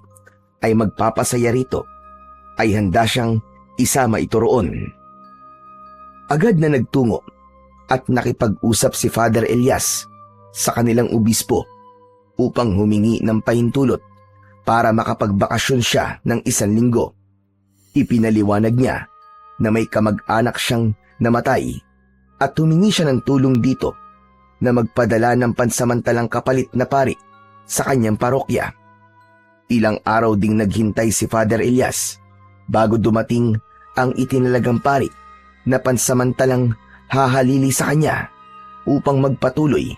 ay magpapasaya rito, ay handa siyang isama ito roon. Agad na nagtungo at nakipag-usap si Father Elias sa kanilang obispo upang humingi ng pahintulot para makapagbakasyon siya ng 1 linggo. Ipinaliwanag niya na may kamag-anak siyang namatay at humingi siya ng tulong dito na magpadala ng pansamantalang kapalit na pari sa kanyang parokya. Ilang araw ding naghintay si Father Elias bago dumating ang itinalagang pari na pansamantalang hahalili sa kanya upang magpatuloy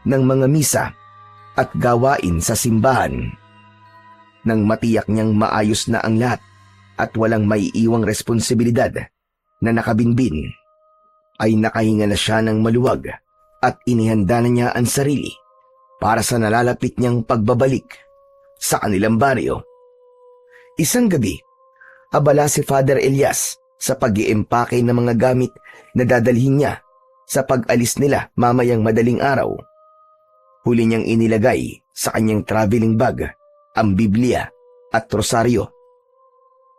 ng mga misa at gawain sa simbahan. Nang matiyak niyang maayos na ang lahat at walang maiiwang responsibilidad na nakabinbin, ay nakahinga na siya ng maluwag at inihanda na niya ang sarili para sa nalalapit niyang pagbabalik sa kanilang baryo. Isang gabi, abala si Father Elias sa pag-iempake ng mga gamit na dadalhin niya sa pag-alis nila mamayang madaling araw. Huli niyang inilagay sa kanyang traveling bag ang Biblia at rosaryo.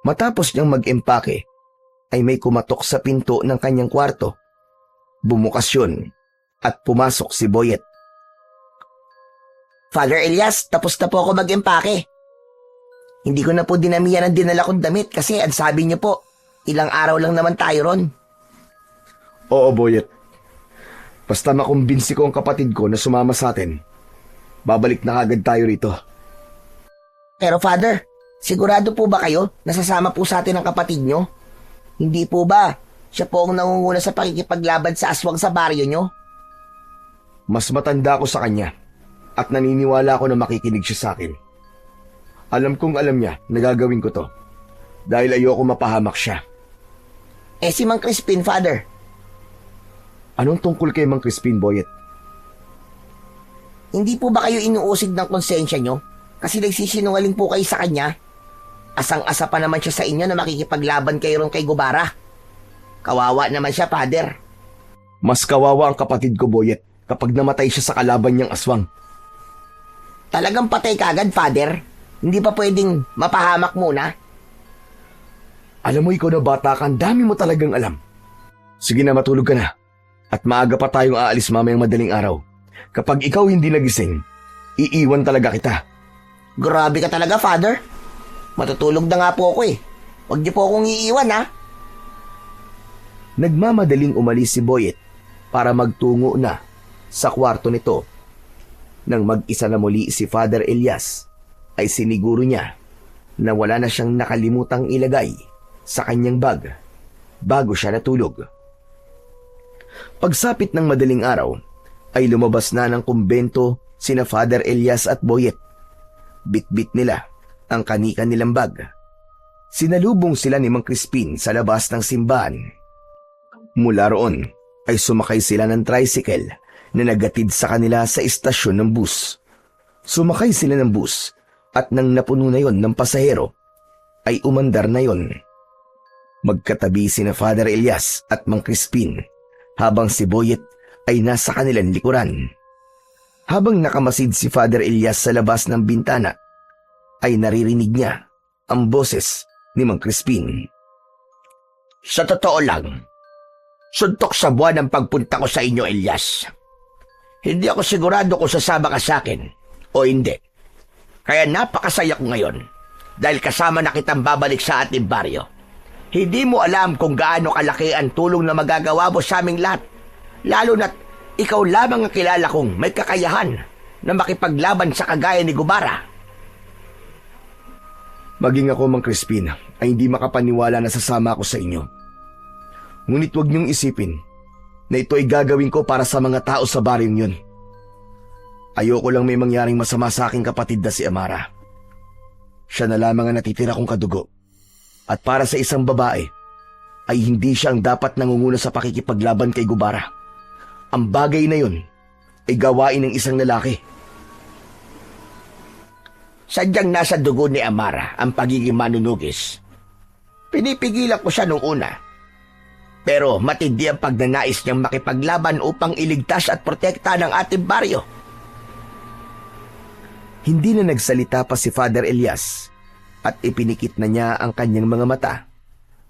Matapos niyang mag-empake, ay may kumatok sa pinto ng kanyang kwarto. Bumukas yun at pumasok si Boyet. Father Elias, tapos na po ako mag-empake. Hindi ko na po dinamihan ang dinala kong damit kasi ang sabi niyo po, ilang araw lang naman tayo ron. Oo, Boyet. Basta makumbinsi ko ang kapatid ko na sumama sa atin, babalik na agad tayo rito. Pero Father, sigurado po ba kayo na sasama po sa atin ang kapatid niyo? Hindi po ba siya po ang nangunguna sa pakikipaglaban sa aswang sa baryo niyo? Mas matanda ako sa kanya at naniniwala ako na makikinig siya sa akin. Alam kong alam niya na gagawin ko to dahil ayoko mapahamak siya. Eh si Mang Crispin, Father. Anong tungkol kay Mang Crispin, Boyet? Hindi po ba kayo inuusig ng konsensya niyo? Kasi nagsisinungaling po kayo sa kanya. Asang-asa pa naman siya sa inyo na makikipaglaban kayo ron kay Gubara. Kawawa naman siya, Father. Mas kawawa ang kapatid ko, Boyet, kapag namatay siya sa kalaban niyang aswang. Talagang patay kagad, Father? Hindi pa pwedeng mapahamak muna? Alam mo, ikaw na bata ka, ang dami mo talagang alam. Sige na, matulog ka na. At maaga pa tayong aalis mamayang madaling araw. Kapag ikaw hindi nagising, iiwan talaga kita. Grabe ka talaga, Father. Matutulog na nga po ako eh. Huwag niyo po akong iiwan, ha? Nagmamadaling umalis si Boyet para magtungo na sa kwarto nito. Nang mag-isa na muli si Father Elias, ay siniguro niya na wala na siyang nakalimutang ilagay sa kanyang bag bago siya natulog. Pagsapit ng madaling araw, ay lumabas na ng kumbento sina Father Elias at Boyet. Bit-bit nila ang kani-kanilang bag. Sinalubong sila ni Mang Crispin sa labas ng simbahan. Mula roon ay sumakay sila ng tricycle na nagatid sa kanila sa istasyon ng bus. Sumakay sila ng bus at nang napuno na yon ng pasahero, ay umandar na yon. Magkatabi sina Father Elias at Mang Crispin habang si Boyet ay nasa kanilang likuran. Habang nakamasid si Father Elias sa labas ng bintana, ay naririnig niya ang boses ni Mang Crispin. Sa totoo lang, suntok sa buwan ang pagpunta ko sa inyo, Elias. Hindi ako sigurado kung sasama ka sa akin o hindi. Kaya napakasaya ko ngayon dahil kasama na kitang babalik sa ating baryo. Hindi mo alam kung gaano kalaki ang tulong na magagawa mo sa aming lahat. Lalo na't ikaw lamang ang kilala kong may kakayahan na makipaglaban sa kagaya ni Gubara. Maging ako, Mang Crispin, ay hindi makapaniwala na sasama ako sa inyo. Ngunit huwag niyong isipin na ito ay gagawin ko para sa mga tao sa baryong yun. Ayoko lang may mangyaring masama sa aking kapatid na si Amara. Siya na lamang ang natitira kong kadugo. At para sa isang babae, ay hindi siya ang dapat nangunguna sa pakikipaglaban kay Gubara. Ang bagay na yun ay gawain ng isang lalaki. Sadyang nasa dugo ni Amara ang pagiging manunugis. Pinipigilan ko siya nung una. Pero matindi ang pagnanais niyang makipaglaban upang iligtas at protekta ng ating baryo. Hindi na nagsalita pa si Father Elias at ipinikit na niya ang kanyang mga mata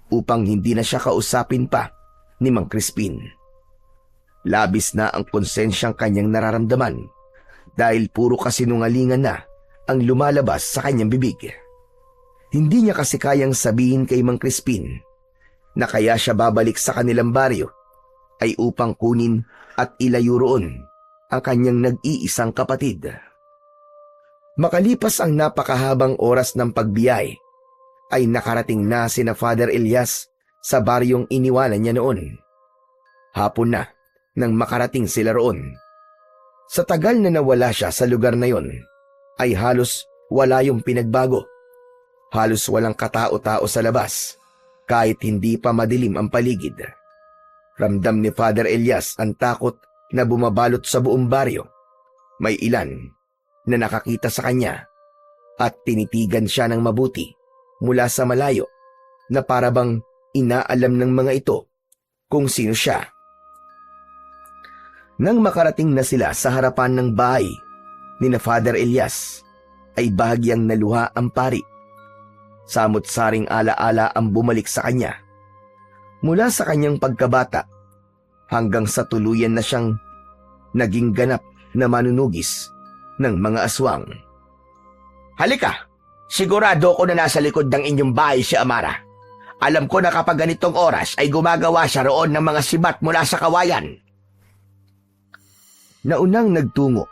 upang hindi na siya kausapin pa ni Mang Crispin. Labis na ang konsensyang kanyang nararamdaman dahil puro kasinungalingan na ang lumalabas sa kanyang bibig. Hindi niya kasi kayang sabihin kay Mang Crispin na kaya siya babalik sa kanilang baryo ay upang kunin at ilayo roon ang kanyang nag-iisang kapatid. Makalipas ang napakahabang oras ng pagbiyahe, ay nakarating na sina Father Elias sa baryong iniwanan niya noon. Hapon na nang makarating sila roon. Sa tagal na nawala siya sa lugar na yon, ay halos wala yung pinagbago. Halos walang katao-tao sa labas, kahit hindi pa madilim ang paligid. Ramdam ni Father Elias ang takot na bumabalot sa buong baryo. May ilan na nakakita sa kanya at tinitigan siya ng mabuti mula sa malayo na parabang inaalam ng mga ito kung sino siya. Nang makarating na sila sa harapan ng bahay ni na Father Elias, ay bahagyang naluha ang pari. Samot-saring alaala ang bumalik sa kanya. Mula sa kanyang pagkabata hanggang sa tuluyan na siyang naging ganap na manunugis ng mga aswang. Halika, sigurado ko na nasa likod ng inyong bahay si Amara. Alam ko na kapag ganitong oras ay gumagawa siya roon ng mga sibat mula sa kawayan. Naunang nagtungo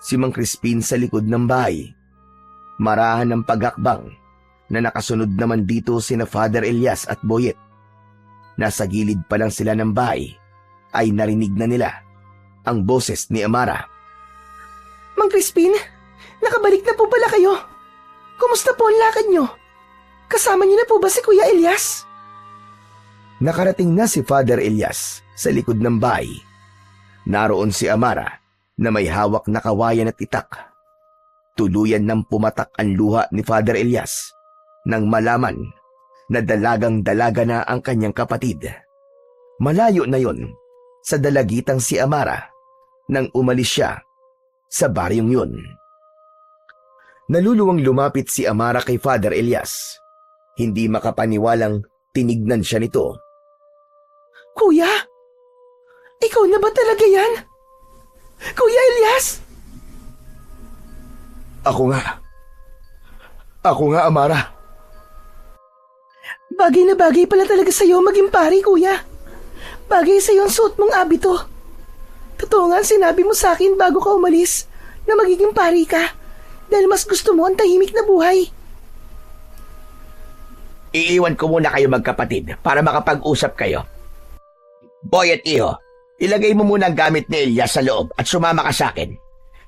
si Mang Crispin sa likod ng bahay. Marahan ng paghakbang na nakasunod naman dito sina Father Elias at Boyet. Nasa gilid pa lang sila ng bahay ay narinig na nila ang boses ni Amara. Mang Crispin, nakabalik na po pala kayo. Kumusta po ang lakad nyo? Kasama niyo na po ba si Kuya Elias? Nakarating na si Father Elias sa likod ng bahay. Naroon si Amara na may hawak na kawayan at itak. Tuluyan nang pumatak ang luha ni Father Elias nang malaman na dalagang-dalaga na ang kanyang kapatid. Malayo na yon sa dalagitang si Amara nang umalis siya sa baryong yun. Naluluwang lumapit si Amara kay Father Elias. Hindi makapaniwalang tinignan siya nito. Kuya, ikaw na ba talaga yan? Kuya Elias? Ako nga, Amara. Bagay na bagay pala talaga sa'yo maging pari, kuya. Bagay sa'yo ang suot mong abito. Totoo nga sinabi mo sa akin bago ka umalis na magiging pari ka dahil mas gusto mo ang tahimik na buhay. Iiwan ko muna kayo magkapatid para makapag-usap kayo. Boy at Iho, ilagay mo muna ang gamit ni Elias sa loob at sumama ka sa akin.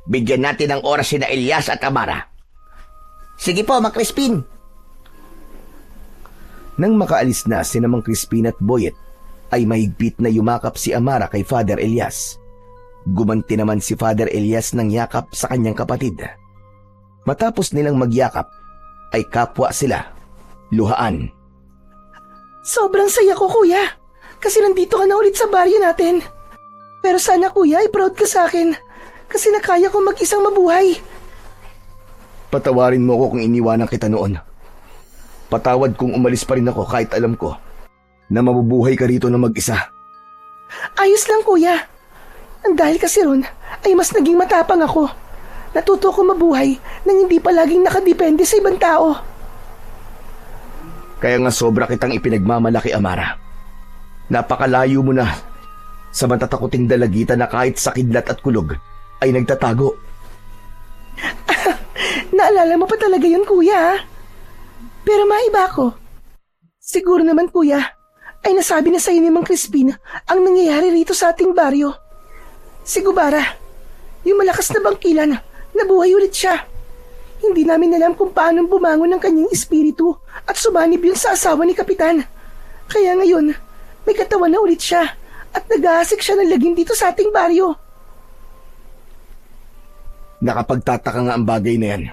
Bigyan natin ng oras sina Elias at Amara. Sige po, Mang Crispin. Nang makaalis na si Mang Crispin at Boyet, ay mahigpit na yumakap si Amara kay Father Elias. Gumanti naman si Father Elias ng yakap sa kanyang kapatid. Matapos nilang magyakap, ay kapwa sila. Luhaan. Sobrang saya ko, kuya. Kasi nandito ka na ulit sa baryo natin. Pero sana, kuya, ay proud ka sa akin. Kasi nakaya ko mag-isang mabuhay. Patawarin mo ako kung iniwanan kita noon. Patawad kung umalis pa rin ako kahit alam ko na mabubuhay ka rito na mag-isa. Ayos lang, kuya. Dahil kasi ron, ay mas naging matapang ako. Natuto ko mabuhay nang hindi pa laging nakadepende sa ibang tao. Kaya nga sobra kitang ipinagmamalaki, Amara. Napakalayo mo na sa matatakuting dalagitan na kahit sa kidlat at kulog ay nagtatago. Naalala mo pa talaga yun, kuya. Pero maiba ko. Siguro naman, kuya, ay nasabi na sa'yo ni Mang Crispin ang nangyayari rito sa ating baryo. Si Gubara, yung malakas na bangkilan, nabuhay ulit siya. Hindi namin alam kung paano bumangon ng kanyang espiritu at sumanib yun sa asawa ni Kapitan. Kaya ngayon, may katawan na ulit siya at nag-aasik siya ng lagim dito sa ating baryo. Nakapagtataka nga ang bagay na yan.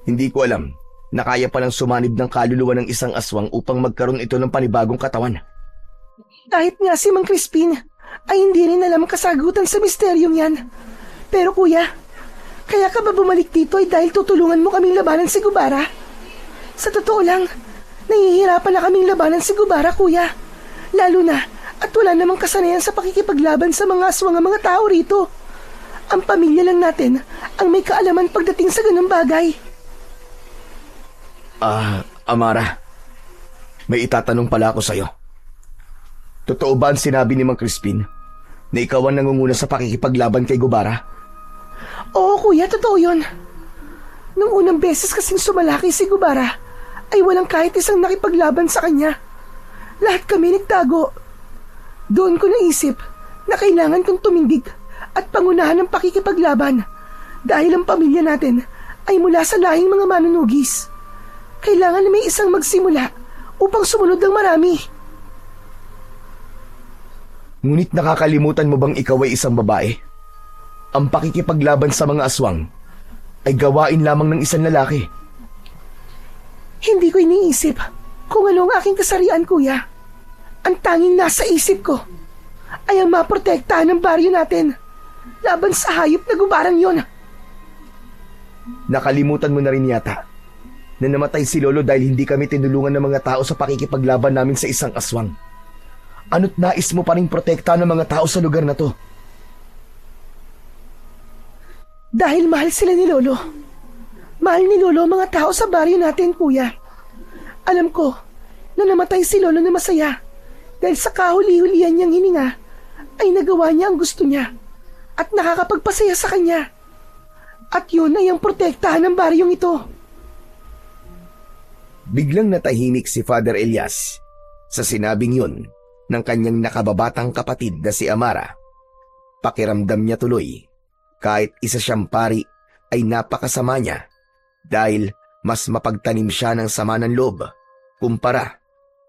Hindi ko alam na kaya palang sumanib ng kaluluwa ng isang aswang upang magkaroon ito ng panibagong katawan. Kahit nga si Mang Crispin ay hindi rin alam ang kasagutan sa misteryong yan. Pero kuya, kaya ka ba bumalik dito ay dahil tutulungan mo kaming labanan si Gubara? Sa totoo lang, nahihirapan na kaming labanan si Gubara, kuya. Lalo na at wala namang kasanayan sa pakikipaglaban sa mga aswang ang mga tao rito. Ang pamilya lang natin ang may kaalaman pagdating sa ganung bagay. Amara, may itatanong pala ako sa'yo. Totoo ba ang sinabi ni Mang Crispin na ikaw ang nangunguna sa pakikipaglaban kay Gubara? Oo kuya, totoo yun. Nung unang beses kasing sumalaki si Gubara, ay walang kahit isang nakipaglaban sa kanya. Lahat kami nagtago. Doon ko naisip na kailangan kong tumindig at pangunahan ng pakikipaglaban dahil ang pamilya natin ay mula sa lahing mga manunugis. Kailangan na may isang magsimula upang sumunod ng marami. Ngunit nakakalimutan mo bang ikaw ay isang babae? Ang pakikipaglaban sa mga aswang ay gawain lamang ng isang lalaki. Hindi ko iniisip kung ano ang aking kasarian, kuya. Ang tanging nasa isip ko ay ang maprotektahan ng baryo natin laban sa hayop na gubarang yon. Nakalimutan mo na rin yata na namatay si Lolo dahil hindi kami tinulungan ng mga tao sa pakikipaglaban namin sa isang aswang. Ano't nais mo pa rin protektahan ng mga tao sa lugar na to? Dahil mahal sila ni Lolo. Mahal ni Lolo ang mga tao sa baryo natin, kuya. Alam ko na namatay si Lolo na masaya dahil sa kahuli-hulihan niyang hininga ay nagawa niya ang gusto niya at nakakapagpasaya sa kanya. At yun ay ang protektahan ng baryong ito. Biglang natahimik si Father Elias sa sinabing yun ng kanyang nakababatang kapatid na si Amara. Pakiramdam niya tuloy kahit isa siyang pari ay napakasama niya dahil mas mapagtanim siya ng sama ng loob kumpara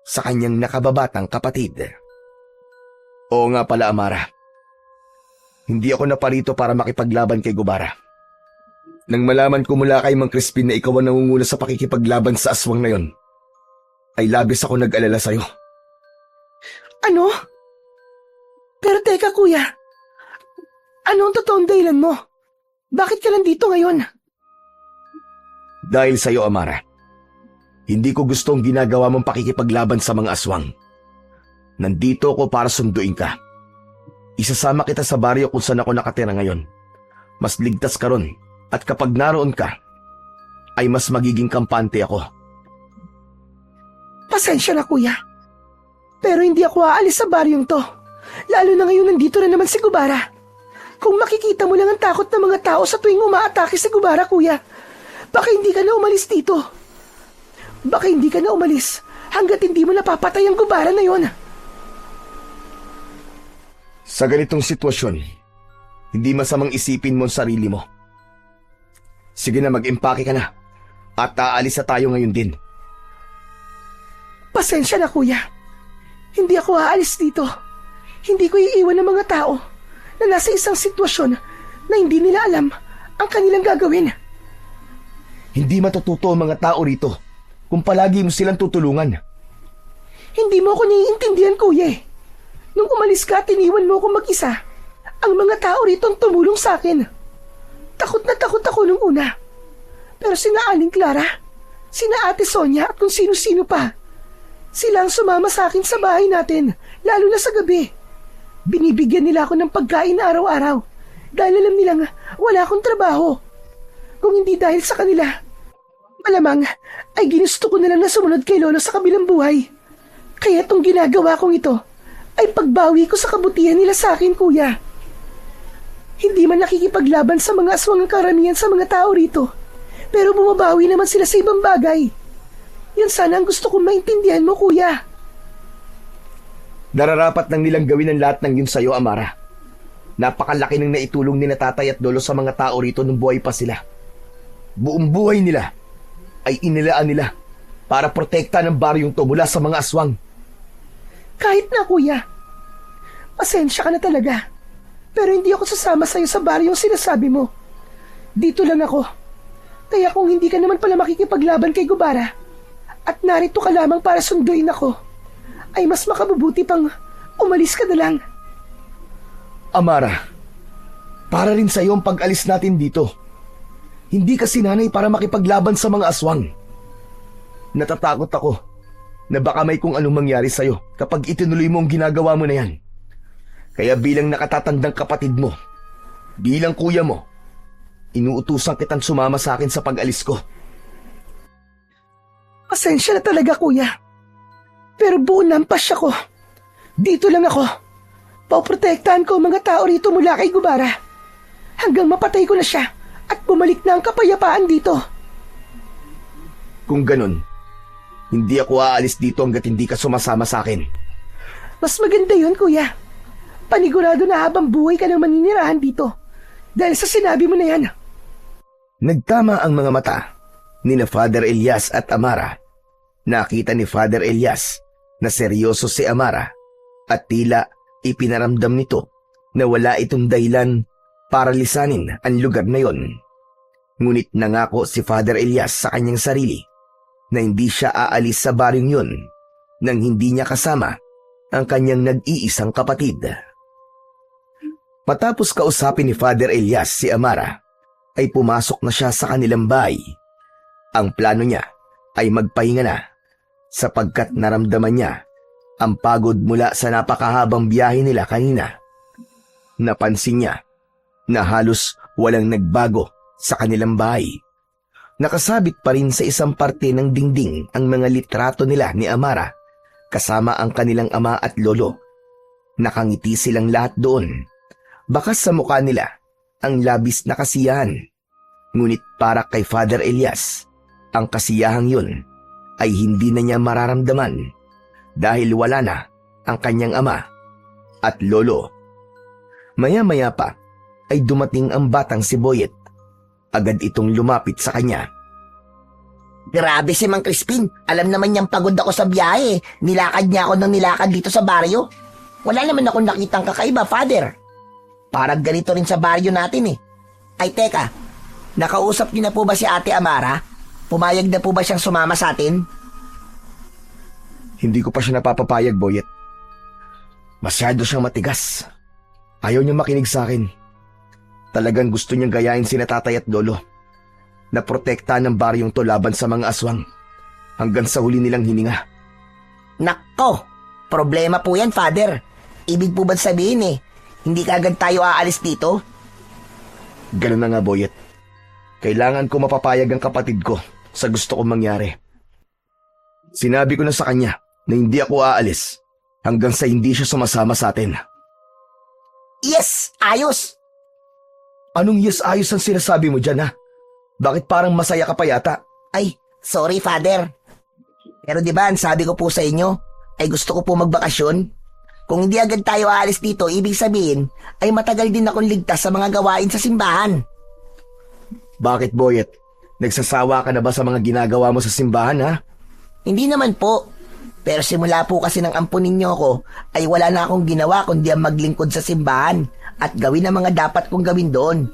sa kanyang nakababatang kapatid. Oo nga pala, Amara. Hindi ako naparito para makipaglaban kay Gubara. Nang malaman ko mula kay Mang Crispin na ikaw ang nangunguna sa pakikipaglaban sa aswang na yon, ay labis ako nag-alala sa'yo. Ano? Pero teka, kuya. Ano ang totoong dahilan mo? Bakit ka nandito ngayon? Dahil sa'yo, Amara. Hindi ko gustong ginagawa mong pakikipaglaban sa mga aswang. Nandito ako para sunduin ka. Isasama kita sa baryo kung saan ako nakatira ngayon. Mas ligtas ka ron at kapag naroon ka, ay mas magiging kampante ako. Pasensya na, kuya. Pero hindi ako aalis sa baryong to. Lalo na ngayon nandito na naman si Gubara. Kung makikita mo lang ang takot ng mga tao sa tuwing umaatake si Gubara, kuya, baka hindi ka na umalis dito. Baka hindi ka na umalis hanggat hindi mo napapatay ang Gubara na yon. Sa ganitong sitwasyon, hindi masamang isipin mo ang sarili mo. Sige na, mag-impake ka na at aalis na tayo ngayon din. Pasensya na, kuya. Hindi ako aalis dito. Hindi ko iiwan ng mga tao na nasa isang sitwasyon na hindi nila alam ang kanilang gagawin. Hindi matututo ang mga tao rito kung palagi mo silang tutulungan. Hindi mo ako naiintindihan, kuya. Nung umalis ka at iniwan mo ako mag-isa, ang mga tao rito ang tumulong sa akin. Takot na takot ako nung una. Pero sina Aling Clara, sina Ate Sonia at kung sino-sino pa, sila ang sumama sa akin sa bahay natin, lalo na sa gabi. Binibigyan nila ako ng pagkain araw-araw dahil alam nilang wala akong trabaho. Kung hindi dahil sa kanila, malamang ay ginusto ko na lang na sumunod kay Lolo sa kabilang buhay. Kaya itong ginagawa kong ito ay pagbawi ko sa kabutihan nila sa akin, kuya. Hindi man nakikipaglaban sa mga aswang ang karamihan sa mga tao rito, pero bumabawi naman sila sa ibang bagay. Yan sana ang gusto kong maintindihan mo, kuya. Nararapat nang nilang gawin ang lahat ng yun sa'yo, Amara. Napakalaki ng naitulong ni na tatay at lolo sa mga tao rito nung buhay pa sila. Buong buhay nila ay inilaan nila para protektahan ng baryong to mula sa mga aswang. Kahit na, kuya. Pasensya ka na talaga. Pero hindi ako sasama sa'yo sa baryong sinasabi mo. Dito lang ako. Kaya kung hindi ka naman pala makikipaglaban kay Gubara at narito ka lamang para sunduin ako, ay mas makabubuti pang umalis ka na lang. Amara, para rin sa'yo ang pag-alis natin dito. Hindi ka sinanay para makipaglaban sa mga aswang. Natatakot ako na baka may kung anong mangyari sa'yo kapag itinuloy mo ang ginagawa mo na yan. Kaya bilang nakatatandang kapatid mo, bilang kuya mo, inuutusan kitang sumama sa akin sa pag-alis ko. Pasensya na talaga, kuya. Pero buo na ang pasya ko. Dito lang ako. Poprotektahan ko ang mga tao rito mula kay Gubara. Hanggang mapatay ko na siya at bumalik na ang kapayapaan dito. Kung ganun, hindi ako aalis dito hanggat hindi ka sumasama sa akin. Mas maganda yun, kuya. Panigurado na habang buhay ka nang maninirahan dito. Dahil sa sinabi mo na yan. Nagtama ang mga mata ni na Father Elias at Amara. Nakita ni Father Elias na seryoso si Amara at tila ipinaramdam nito na wala itong dahilan para lisanin ang lugar na yon. Ngunit nangako si Father Elias sa kanyang sarili na hindi siya aalis sa baryong yun nang hindi niya kasama ang kanyang nag-iisang kapatid. Matapos kausapin ni Father Elias si Amara, ay pumasok na siya sa kanilang bahay. Ang plano niya ay magpahinga na sapagkat naramdaman niya ang pagod mula sa napakahabang biyahe nila kanina. Napansin niya na halos walang nagbago sa kanilang bahay. Nakasabit pa rin sa isang parte ng dingding ang mga litrato nila ni Amara kasama ang kanilang ama at lolo. Nakangiti silang lahat doon. Bakas sa mukha nila ang labis na kasiyahan. Ngunit para kay Father Elias, ang kasiyahang yun ay hindi na niya mararamdaman dahil wala na ang kanyang ama at lolo. Maya-maya pa ay dumating ang batang si Boyet. Agad itong lumapit sa kanya. Grabe si Mang Crispin. Alam naman niyang pagod ako sa biyahe. Nilakad niya ako ng nilakad dito sa baryo. Wala naman akong nakitang kakaiba, Father. Parang ganito rin sa baryo natin eh. Ay teka, nakausap niyo na po ba si Ate Amara? Pumayag na po ba siyang sumama sa atin? Hindi ko pa siya napapapayag, Boyet. Masyado siyang matigas. Ayaw niya makinig sa akin. Talagang gusto niyang gayahin sina tatay at lolo. Naprotektahan ng baryong to laban sa mga aswang hanggang sa huli nilang hininga. Nako, problema po yan, Father. Ibig po ba sabihin eh, hindi kaagad tayo aalis dito? Ganun na nga, Boyet. Kailangan ko mapapayag ang kapatid ko sa gusto kong mangyari. Sinabi ko na sa kanya na hindi ako aalis hanggang sa hindi siya sumasama sa atin. Yes, ayos! Anong yes ayos ang sinasabi mo dyan, ha? Bakit parang masaya ka pa yata? Ay, sorry, Father. Pero di ba, ang sabi ko po sa inyo, ay gusto ko po magbakasyon. Kung hindi agad tayo aalis dito, ibig sabihin, ay matagal din akong ligtas sa mga gawain sa simbahan. Bakit, Boyet? Nagsasawa ka na ba sa mga ginagawa mo sa simbahan, ha? Hindi naman po. Pero simula po kasi ng ampun ninyo ko, ay wala na akong ginawa kundi ang maglingkod sa simbahan at gawin ang mga dapat kong gawin doon.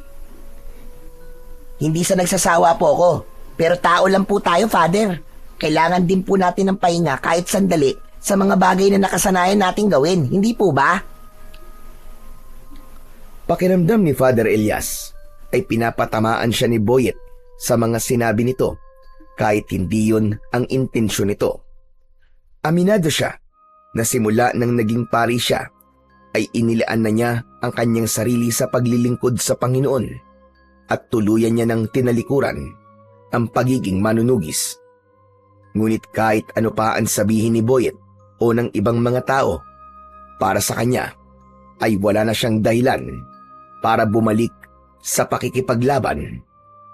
Hindi sa nagsasawa po ako, pero tao lang po tayo, Father. Kailangan din po natin ng pahinga kahit sandali sa mga bagay na nakasanayan nating gawin, hindi po ba? Pakiramdam ni Father Elias ay pinapatamaan siya ni Boyet sa mga sinabi nito kahit hindi yun ang intensyon nito. Aminado siya na simula nang naging pari siya ay inilaan na niya ang kanyang sarili sa paglilingkod sa Panginoon at tuluyan niya ng tinalikuran ang pagiging manunugis. Ngunit kahit ano pa ang sabihin ni Boyet o ng ibang mga tao, para sa kanya ay wala na siyang dahilan para bumalik sa pakikipaglaban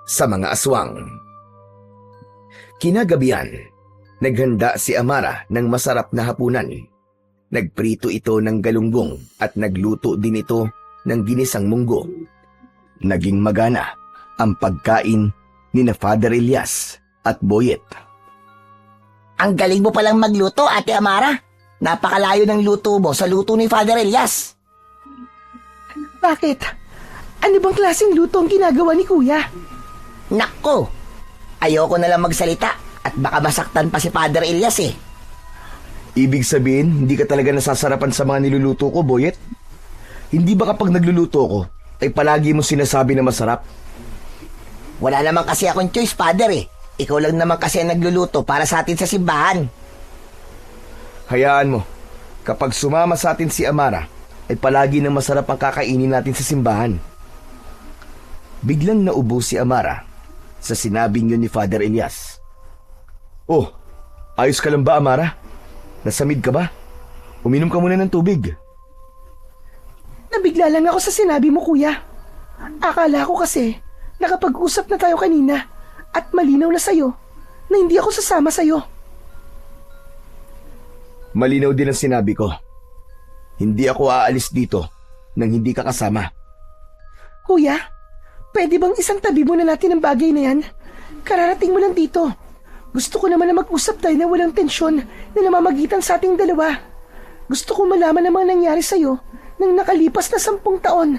sa mga aswang. Kinagabihan, naghanda si Amara ng masarap na hapunan. Nagprito ito ng galunggong at nagluto din ito ng ginisang munggo. Naging magana ang pagkain ni na Father Elias at Boyet. Ang galing mo palang magluto, Ate Amara. Napakalayo ng luto mo sa luto ni Father Elias. Bakit? Ano bang klaseng luto ang ginagawa ni Kuya? Nako, ayoko na lang magsalita at baka masaktan pa si Father Elias eh. Ibig sabihin, hindi ka talaga nasasarapan sa mga niluluto ko, Boyet? Hindi ba kapag nagluluto ko, ay palagi mo sinasabi na masarap? Wala naman kasi akong choice, Father eh. Ikaw lang naman kasi ang nagluluto para sa atin sa simbahan. Hayaan mo, kapag sumama sa atin si Amara, ay palagi na masarap ang kakainin natin sa simbahan. Biglang naubo si Amara sa sinabing yun ni Father Elias. Oh, ayos ka lang ba, Amara? Nasamid ka ba? Uminom ka muna ng tubig. Nabigla lang ako sa sinabi mo, kuya. Akala ko kasi nakapag-usap na tayo kanina at malinaw na sa'yo na hindi ako sasama sa'yo. Malinaw din ang sinabi ko. Hindi ako aalis dito nang hindi ka kasama. Kuya, pwede bang isang tabi muna natin ang bagay na yan? Kararating mo lang dito. Gusto ko naman na mag-usap tayo na walang tensyon na namamagitan sa ating dalawa. Gusto ko malaman ang mga nangyari sa'yo nang nakalipas na 10 taon.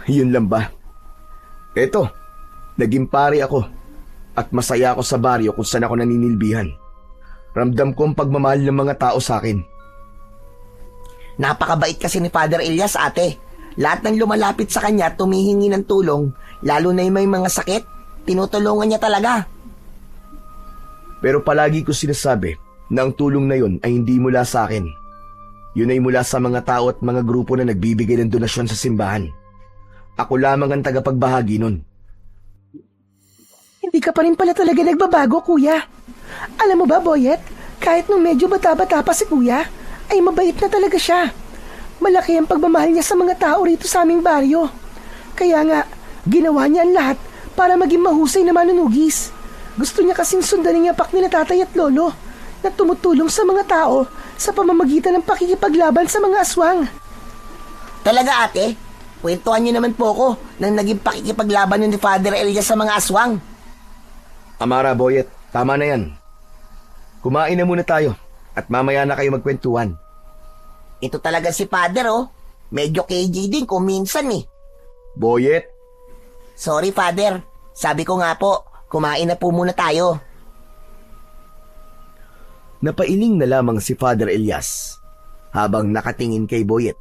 Yun lang ba? Eto, naging pare ako at masaya ako sa baryo kung saan ako naninilbihan. Ramdam ko ang pagmamahal ng mga tao sa akin. Napakabait kasi ni Father Elias, ate. Lahat ng lumalapit sa kanya tumihingi ng tulong, lalo na yung may mga sakit, tinutulungan niya talaga. Pero palagi ko sinasabi na ang tulong na yun ay hindi mula sa akin. Yun ay mula sa mga tao at mga grupo na nagbibigay ng donasyon sa simbahan. Ako lamang ang tagapagbahagi nun. Hindi ka pa rin pala talaga nagbabago, kuya. Alam mo ba, Boyet, kahit nung medyo bata-bata pa si kuya, ay mabait na talaga siya. Malaki ang pagmamahal niya sa mga tao rito sa aming baryo. Kaya nga, ginawa niya ang lahat para maging mahusay na manunugis. Gusto niya kasing sundanin ang pak nila tatay at lolo na tumutulong sa mga tao sa pamamagitan ng pakikipaglaban sa mga aswang. Talaga, ate? Kwentuhan niyo naman po ako nang naging pakikipaglaban ni Father Elias sa mga aswang. Amara, Boyet, tama na yan. Kumain na muna tayo at mamaya na kayo magkwentuhan. Ito talaga si Father, oh. Medyo KJ din kung minsan eh. Boyet, Sorry, Father. Sabi ko nga po, kumain na po muna tayo. napailing na lamang si Father Elias habang nakatingin kay Boyet.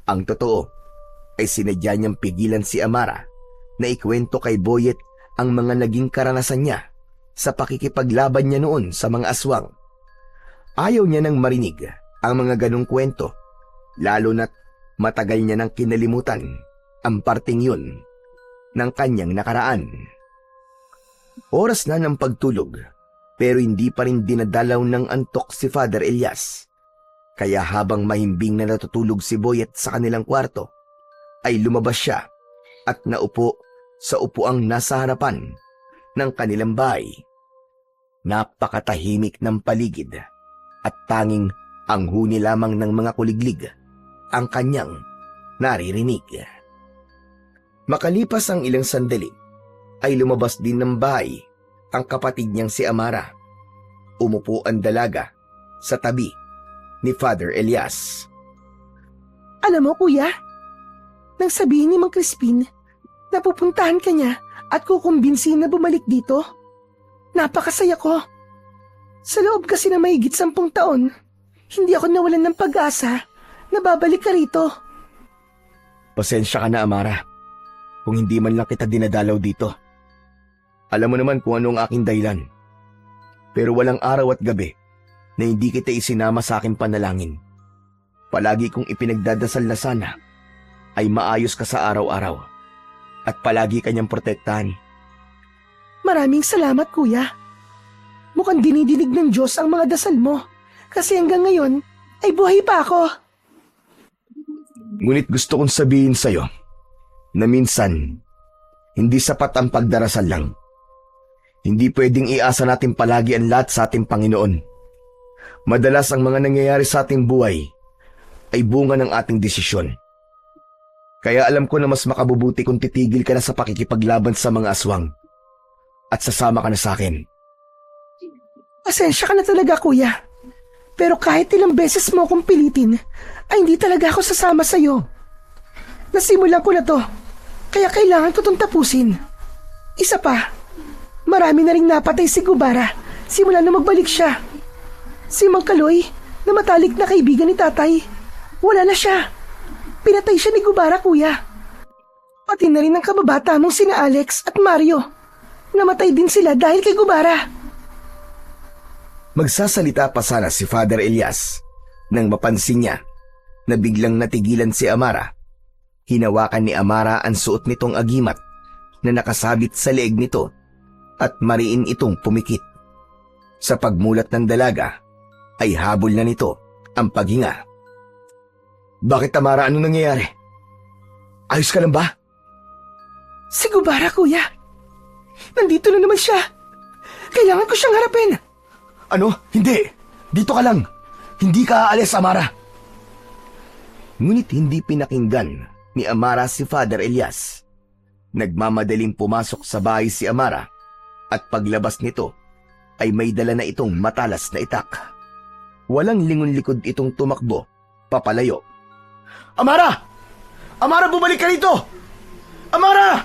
Ang totoo ay sinadya niyang pigilan si Amara na ikwento kay Boyet ang mga naging karanasan niya sa pakikipaglaban niya noon sa mga aswang. Ayaw niya nang marinig ang mga ganong kwento, lalo na't matagal niya nang kinalimutan ang parting yun ng kanyang nakaraan. Oras na ng pagtulog, pero hindi pa rin dinadalaw ng antok si Father Elias. Kaya habang mahimbing na natutulog si Boyet sa kanilang kwarto, ay lumabas siya at naupo sa upuang nasa harapan ng kanilang bahay. Napakatahimik ng paligid at tanging ang huni lamang ng mga kuliglig ang kanyang naririnig. Makalipas ang ilang sandali, ay lumabas din ng bahay ang kapatid niyang si Amara. Umupo ang dalaga sa tabi ni Father Elias. Alam mo, kuya, nang sabihin ni Mang Crispin na pupuntahan ka niya at kukumbinsin na bumalik dito, napakasaya ko. Sa loob kasi na mahigit 10 taon, hindi ako nawalan ng pag-asa na babalik ka rito. Pasensya ka na, Amara, kung hindi man lang kita dinadalaw dito. Alam mo naman kung ano ang aking dahilan. Pero walang araw at gabi na hindi kita isinama sa aking panalangin. Palagi kong ipinagdadasal na sana ay maayos ka sa araw-araw at palagi kanyang protektahan. Maraming salamat, kuya. Mukhang dinidinig ng Diyos ang mga dasal mo kasi hanggang ngayon ay buhay pa ako. Ngunit gusto kong sabihin sa'yo na minsan hindi sapat ang pagdarasal lang. Hindi pwedeng iasa natin palagi ang lahat sa ating Panginoon. Madalas ang mga nangyayari sa ating buhay ay bunga ng ating desisyon. Kaya alam ko na mas makabubuti kung titigil ka na sa pakikipaglaban sa mga aswang at sasama ka na sa akin. Pasensya ka na talaga, kuya. Pero kahit ilang beses mo akong pilitin, ay hindi talaga ako sasama sa'yo. Nasimulan ko na to, kaya kailangan ko itong tapusin. Isa pa, marami na ring napatay si Gubara simula na magbalik siya. Si Mang Kaloy, na matalik na kaibigan ni tatay, wala na siya. Pinatay siya ni Gubara, kuya. Pati na rin ang kababata mong sina Alex at Mario. Namatay din sila dahil kay Gubara. Magsasalita pa sana si Father Elias nang mapansin niya na biglang natigilan si Amara. Hinawakan ni Amara ang suot nitong agimat na nakasabit sa leeg nito at mariin itong pumikit. Sa pagmulat ng dalaga ay habol na nito ang paghinga. Bakit, Tamara? Ano nangyayari? Ayos ka lang ba? Si Gubara, kuya. Nandito na naman siya. Kailangan ko siyang harapin. Ano? Hindi. Dito ka lang. Hindi ka aalis, Amara. Ngunit hindi pinakinggan ni Amara si Father Elias. Nagmamadaling pumasok sa bahay si Amara at paglabas nito ay may dala na itong matalas na itak. Walang lingon-likod itong tumakbo, papalayo. Amara! Amara, bumalik ka rito! Amara!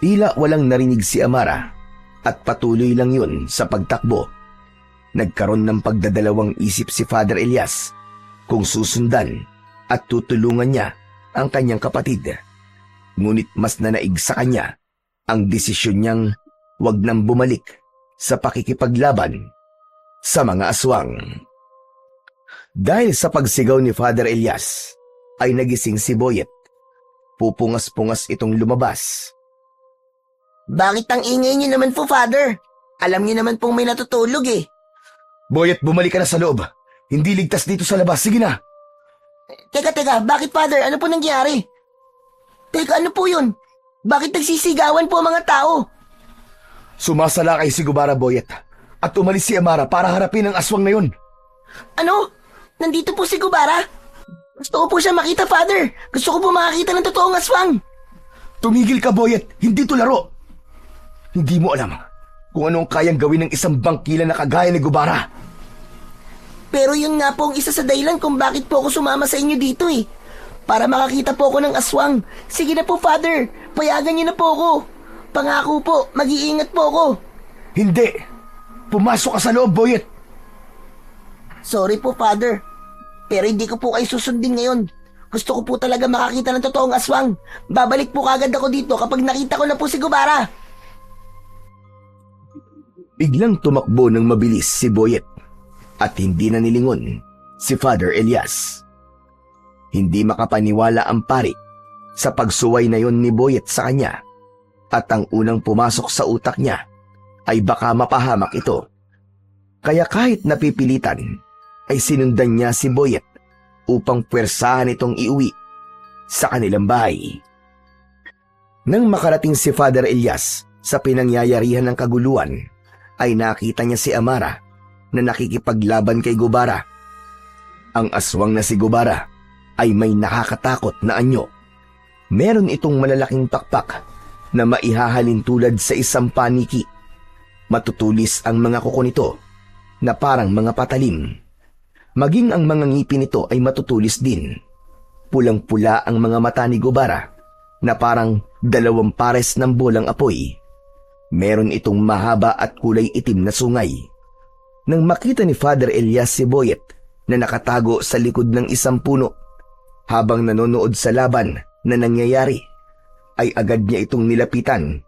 Tila walang narinig si Amara at patuloy lang yun sa pagtakbo. Nagkaroon ng pagdadalawang isip si Father Elias kung susundan at tutulungan niya ang kanyang kapatid. Ngunit mas nanaig sa kanya ang desisyon niyang wag nang bumalik sa pakikipaglaban sa mga aswang. Dahil sa pagsigaw ni Father Elias ay nagising si Boyet. Pupungas-pungas itong lumabas. Bakit ang ingay niyo naman po, Father? Alam niyo naman pong may natutulog eh. Boyet, bumalik ka na sa loob. Hindi ligtas dito sa labas. Sige na. Teka, bakit, Father? Ano po nangyari? Teka, ano po yun? Bakit nagsisigawan po ang mga tao? Sumasalakay si Gubara, Boyet, at umalis si Amara para harapin ang aswang na yun. Ano? Nandito po si Gubara? Gusto ko po siya makita, Father. Gusto ko po makakita ng totoong aswang. Tumigil ka, Boyet. Hindi to laro. Hindi mo alam kung ano ang kayang gawin ng isang bangkila na kagaya ni Gubara. Pero yun nga po ang isa sa dahilan kung bakit po ako sumama sa inyo dito eh. Para makakita po ako ng aswang. Sige na po, Father. Payagan niyo na po ako. Pangako po, mag-iingat po ako. Hindi. Pumasok ka sa loob, Boyet. Sorry po, Father. Pero hindi ko po kayo susundin ngayon. Gusto ko po talaga makakita ng totoong aswang. Babalik po kagad ako dito kapag nakita ko na po si Gubara. Biglang tumakbo ng mabilis si Boyet at hindi na nilingon si Father Elias. Hindi makapaniwala ang pari sa pagsuway na yon ni Boyet sa kanya at ang unang pumasok sa utak niya ay baka mapahamak ito. Kaya kahit napipilitan ay sinundan niya si Boyet upang puwersahan itong iuwi sa kanilang bahay. Nang makarating si Father Elias sa pinangyayarihan ng kaguluhan, ay nakita niya si Amara na nakikipaglaban kay Gubara. Ang aswang na si Gubara ay may nakakatakot na anyo. Meron itong malalaking pakpak na maihahalin tulad sa isang paniki. Matutulis ang mga kuko nito na parang mga patalim. Maging ang mga ngipin nito ay matutulis din. Pulang-pula ang mga mata ni Gubara na parang 2 pares ng bolang apoy. Meron itong mahaba at kulay itim na sungay. Nang makita ni Father Elias si Boyet na nakatago sa likod ng isang puno habang nanonood sa laban na nangyayari, ay agad niya itong nilapitan.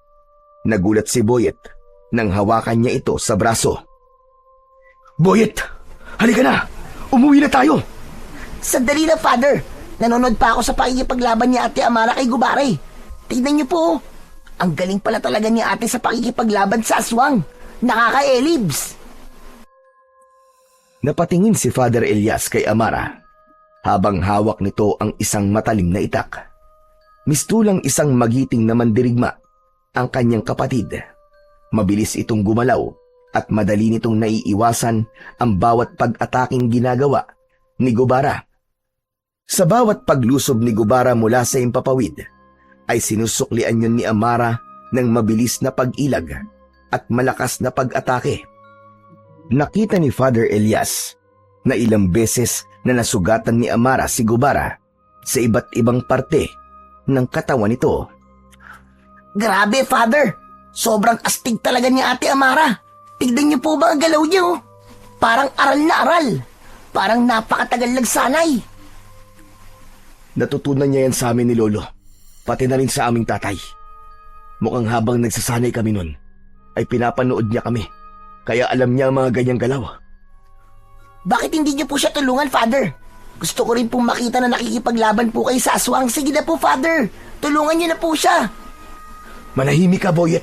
Nagulat si Boyet nang hawakan niya ito sa braso. Boyet! Halika na! Umuwi na tayo! Sandali na, Father. Nanonood pa ako sa pakikipaglaban ni Ate Amara kay Gubara eh. Tignan niyo po. Ang galing pala talaga ni ate sa pakikipaglaban sa aswang. Nakaka-elibs. Napatingin si Father Elias kay Amara habang hawak nito ang isang matalim na itak. Mistulang isang magiting na mandirigma ang kanyang kapatid. Mabilis itong gumalaw at madali nitong naiiwasan ang bawat pag-ataking ginagawa ni Gubara. Sa bawat paglusob ni Gubara mula sa impapawid, ay sinusuklian yun ni Amara ng mabilis na pag-ilag at malakas na pag-atake. Nakita ni Father Elias na ilang beses na nasugatan ni Amara si Gubara sa iba't ibang parte ng katawan nito. Grabe, Father. Sobrang astig talaga ni Ate Amara. Tignan niyo po ba ang galaw niya oh? Parang aral na aral. Parang napakatagal nagsanay. Natutunan niya yan sa amin ni Lolo. Pati na rin sa aming tatay. Mukhang habang nagsasanay kami nun, ay pinapanood niya kami. Kaya alam niya ang mga ganyang galaw. Bakit hindi niyo po siya tulungan, Father? Gusto ko rin pong makita na nakikipaglaban po kayo sa aswang. Sige na po, Father. Tulungan niyo na po siya. Manahimik ka, Boyet.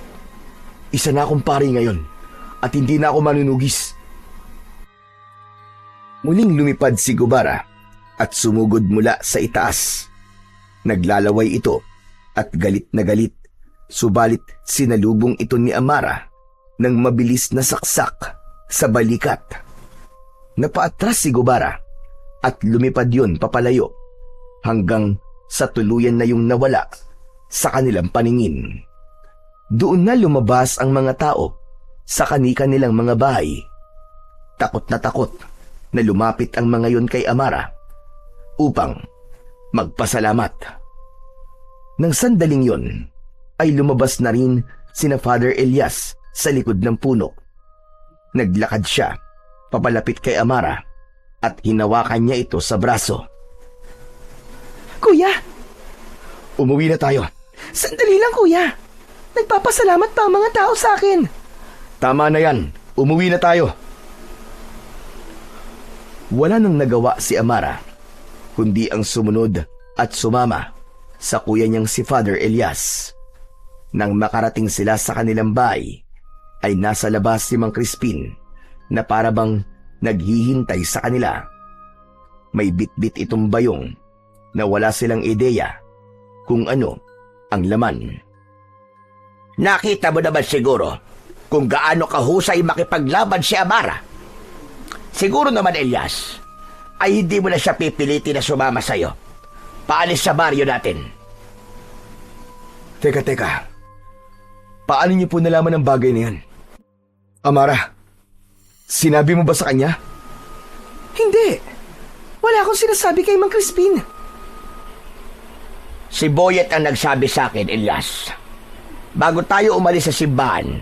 Isa na akong pari ngayon at hindi na ako manunugis. Muling lumipad si Gubara at sumugod mula sa itaas. Naglalaway ito at galit na galit, subalit sinalubong ito ni Amara ng mabilis na saksak sa balikat. Napaatras si Gubara at lumipad yun papalayo hanggang sa tuluyan na yung nawala sa kanilang paningin. Doon na lumabas ang mga tao sa kani-kanilang mga bahay. Takot na lumapit ang mga yun kay Amara upang magpasalamat. Nang sandaling yon ay lumabas na rin sina Father Elias sa likod ng puno. Naglakad siya papalapit kay Amara at hinawakan niya ito sa braso. Kuya, Umuwi na tayo. sandali lang kuya. Nagpapasalamat pa ang mga tao sa akin. Tama na yan. Umuwi na tayo. Wala nang nagawa si Amara, kundi ang sumunod at sumama sa kuya niyang si Father Elias. Nang makarating sila sa kanilang bahay, ay nasa labas si Mang Crispin na parabang naghihintay sa kanila. May bitbit itong bayong na wala silang ideya kung ano ang laman. Nakita mo naman siguro kung gaano kahusay makipaglaban si Amara. Siguro naman, Elias, ay hindi mo na siya pipilitin na sumama sa'yo. Paalis sa baryo natin. Teka. Paano niyo po nalaman ang bagay na yan? Amara, sinabi mo ba sa kanya? Hindi. Wala akong sinasabi kay Mang Crispin. Si Boyet ang nagsabi sa akin, Elias. Bago tayo umalis sa simbahan,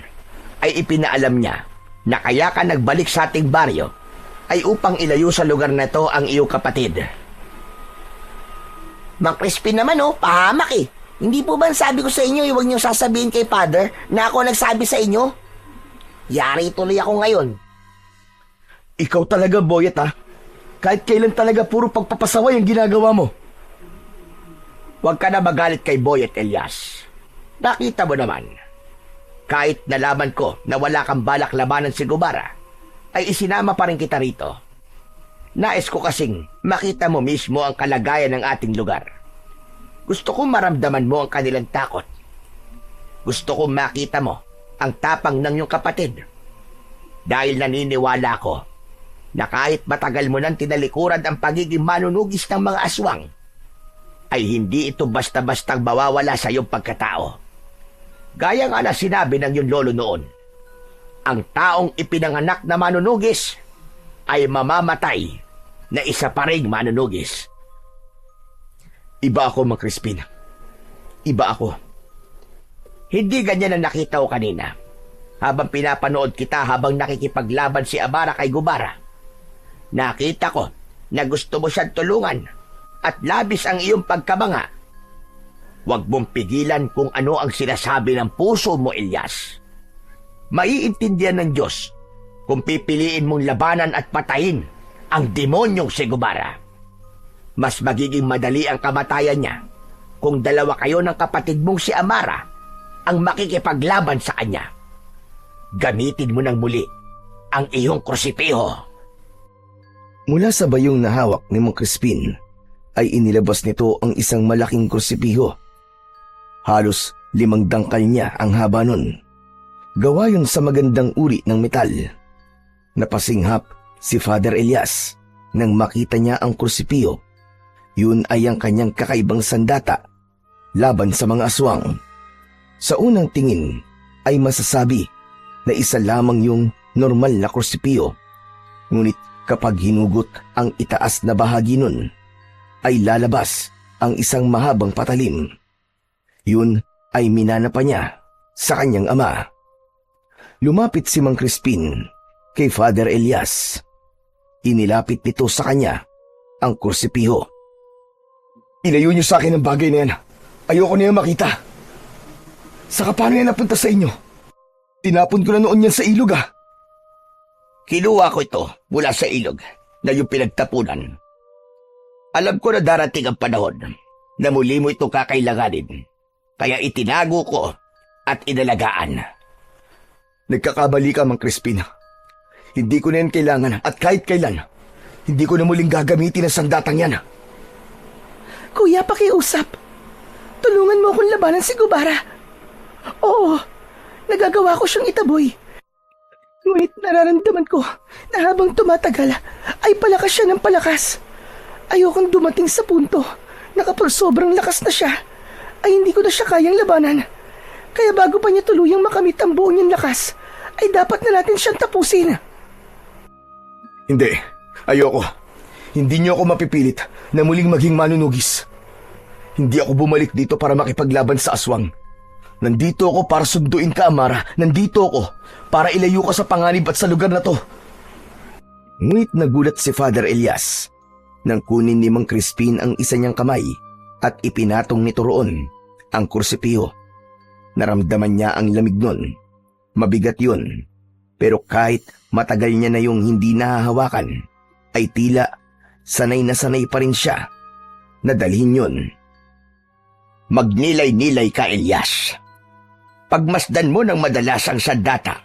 ay ipinaalam niya na kaya ka nagbalik sa ating baryo ay upang ilayo sa lugar na to ang iyong kapatid. Mang Crispin naman pahamak eh. Hindi po ba sabi ko sa inyo, huwag niyo sasabihin kay Father na ako nagsabi sa inyo? Yari tuloy ako ngayon. Ikaw talaga, Boyet, ha? Kahit kailan talaga puro pagpapasaway ang ginagawa mo. Huwag ka na magalit kay Boyet, Elias. Nakita mo naman, kahit nalaman ko na wala kang balak labanan si Gubara, ay isinama pa rin kita rito. Nais ko kasing makita mo mismo ang kalagayan ng ating lugar. Gusto kong maramdaman mo ang kanilang takot. Gusto kong makita mo ang tapang ng iyong kapatid. Dahil naniniwala ko na kahit matagal mo nang tinalikuran ang pagiging manunugis ng mga aswang, ay hindi ito basta-bastang mawawala sa iyong pagkatao. Gaya nga na sinabi ng iyong lolo noon, ang taong ipinanganak na manunugis ay mamamatay na isa pa ring manunugis. Iba ako, Mang Crispin. Iba ako. Hindi ganyan ang nakita ko kanina. Habang pinapanood kita habang nakikipaglaban si Amara kay Gubara, nakita ko na gusto mo siyang tulungan at labis ang iyong pagkabanga. Huwag mong pigilan kung ano ang sinasabi ng puso mo, Elias. Maiintindihan ng Diyos kung pipiliin mong labanan at patayin ang demonyong si Gubara. Mas magiging madali ang kamatayan niya kung dalawa kayo ng kapatid mong si Amara ang makikipaglaban sa kanya. Gamitin mo ng muli ang iyong krusipiho. Mula sa bayong na hawak ni Mang Crispin, ay inilabas nito ang isang malaking krusipiho. Halos 5 dangkal niya ang haba nun. Gawa yun sa magandang uri ng metal. Napasinghap si Father Elias nang makita niya ang krusipiho. Yun ay ang kanyang kakaibang sandata laban sa mga aswang. Sa unang tingin ay masasabi na isa lamang yung normal na krusipiho. Ngunit kapag hinugot ang itaas na bahagi nun, ay lalabas ang isang mahabang patalim. Yun ay minana pa niya sa kanyang ama. Lumapit si Mang Crispin kay Father Elias. Inilapit nito sa kanya ang krusipiho. Ilayo niyo sa akin ang bagay na yan. Ayoko na yan makita. Saka paano yan napunta sa inyo? Tinapon ko na noon yan sa ilog Kinuha ko ito mula sa ilog na yung pinagtapunan. Alam ko na darating ang panahon na muli mo ito kakailanganin. Kaya itinago ko at inalagaan. Nagkakabali ka, Mang Crispin. Hindi ko na yan kailangan at kahit kailan, Hindi ko na muling gagamitin ang sandatang yan. Kuya, pakiusap. Tulungan mo akong labanan si Gubara. Oo, nagagawa ko siyang itaboy. Ngunit nararamdaman ko na habang tumatagal ay palakas siya ng palakas. Ayokong dumating sa punto na kapag sobrang lakas na siya, ay hindi ko na siya kayang labanan. Kaya bago pa niya tuluyang makamit ang buo niyang lakas, ay dapat na natin siyang tapusin. Hindi, ayoko. Hindi niyo ako mapipilit na muling maging manunugis. Hindi ako bumalik dito para makipaglaban sa aswang. Nandito ako para sunduin ka, Amara. Nandito ako para ilayo ka sa panganib at sa lugar na to. Ngunit nagulat si Father Elias nang kunin ni Mang Crispin ang isa niyang kamay at ipinatong nito roon ang kursipiyo. Naramdaman niya ang lamig nun. Mabigat yun. Pero kahit matagal niya na yung hindi nahahawakan, ay tila sanay na sanay pa rin siya na dalhin yun. Magnilay-nilay ka, Elias. Pagmasdan mo ng madalas ang sandata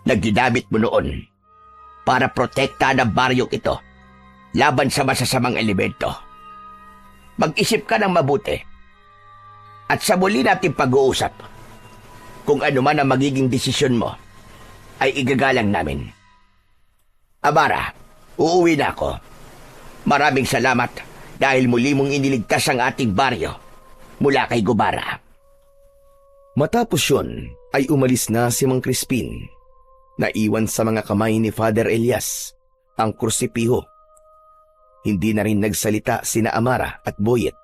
na ginamit mo noon para protektahan ang baryong ito laban sa masasamang elemento. Mag-isip ka ng mabuti at sa muli nating pag-uusap, kung ano man ang magiging desisyon mo, ay igagalang namin. Amara, uuwi na ako. Maraming salamat dahil muli mong iniligtas ang ating baryo mula kay Gubara. Matapos yun, ay umalis na si Mang Crispin. Naiwan sa mga kamay ni Father Elias ang kursipiho. Hindi na rin nagsalita sina Amara at Boyet.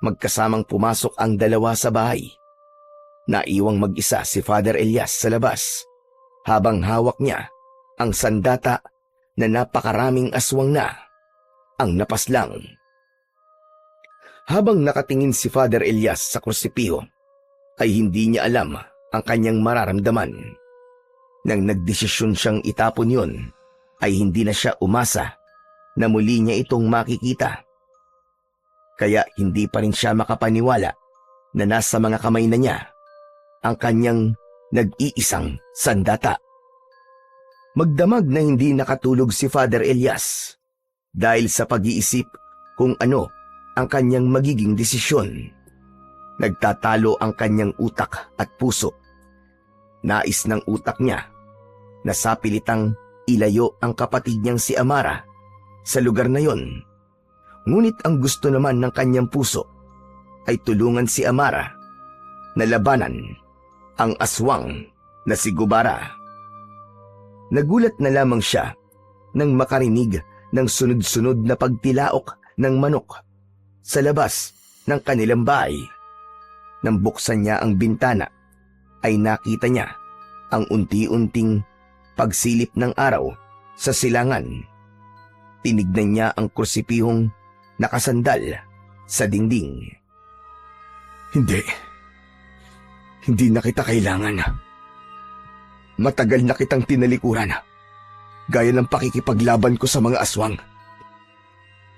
Magkasamang pumasok ang dalawa sa bahay. Naiwang mag-isa si Father Elias sa labas habang hawak niya ang sandata na napakaraming aswang na ang napaslang. Habang nakatingin si Father Elias sa kursipiho, ay hindi niya alam ang kanyang mararamdaman. Nang nagdesisyon siyang itapon yun, ay hindi na siya umasa na muli niya itong makikita. Kaya hindi pa rin siya makapaniwala na nasa mga kamay na niya ang kanyang nag-iisang sandata. Magdamag na hindi nakatulog si Father Elias dahil sa pag-iisip kung ano ang kanyang magiging desisyon. Nagtatalo ang kanyang utak at puso. Nais ng utak niya na sapilitang ilayo ang kapatid niyang si Amara sa lugar na yon. Ngunit ang gusto naman ng kanyang puso ay tulungan si Amara na labanan ang aswang na si Gubara. Nagulat na lamang siya nang makarinig ng sunod-sunod na pagtilaok ng manok sa labas ng kanilang bahay. Nang buksan niya ang bintana, ay nakita niya ang unti-unting pagsilip ng araw sa silangan. Tinignan niya ang kursipihong nakasandal sa dingding. Hindi na kita kailangan. Matagal na kitang tinalikuran, gaya ng pakikipaglaban ko sa mga aswang.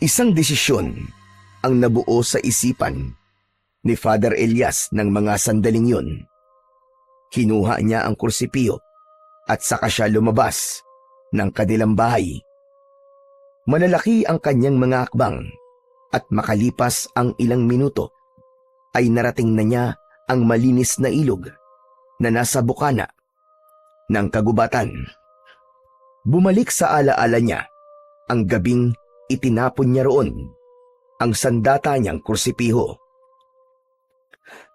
Isang desisyon ang nabuo sa isipan ni Father Elias ng mga sandaling yun. Kinuha niya ang kursipiyo at saka siya lumabas ng kanilang bahay. Malalaki ang kanyang mga akbang at makalipas ang ilang minuto ay narating na niya ang malinis na ilog na nasa bukana ng kagubatan. Bumalik sa alaala niya ang gabing itinapon niya roon ang sandata niyang kursipiho.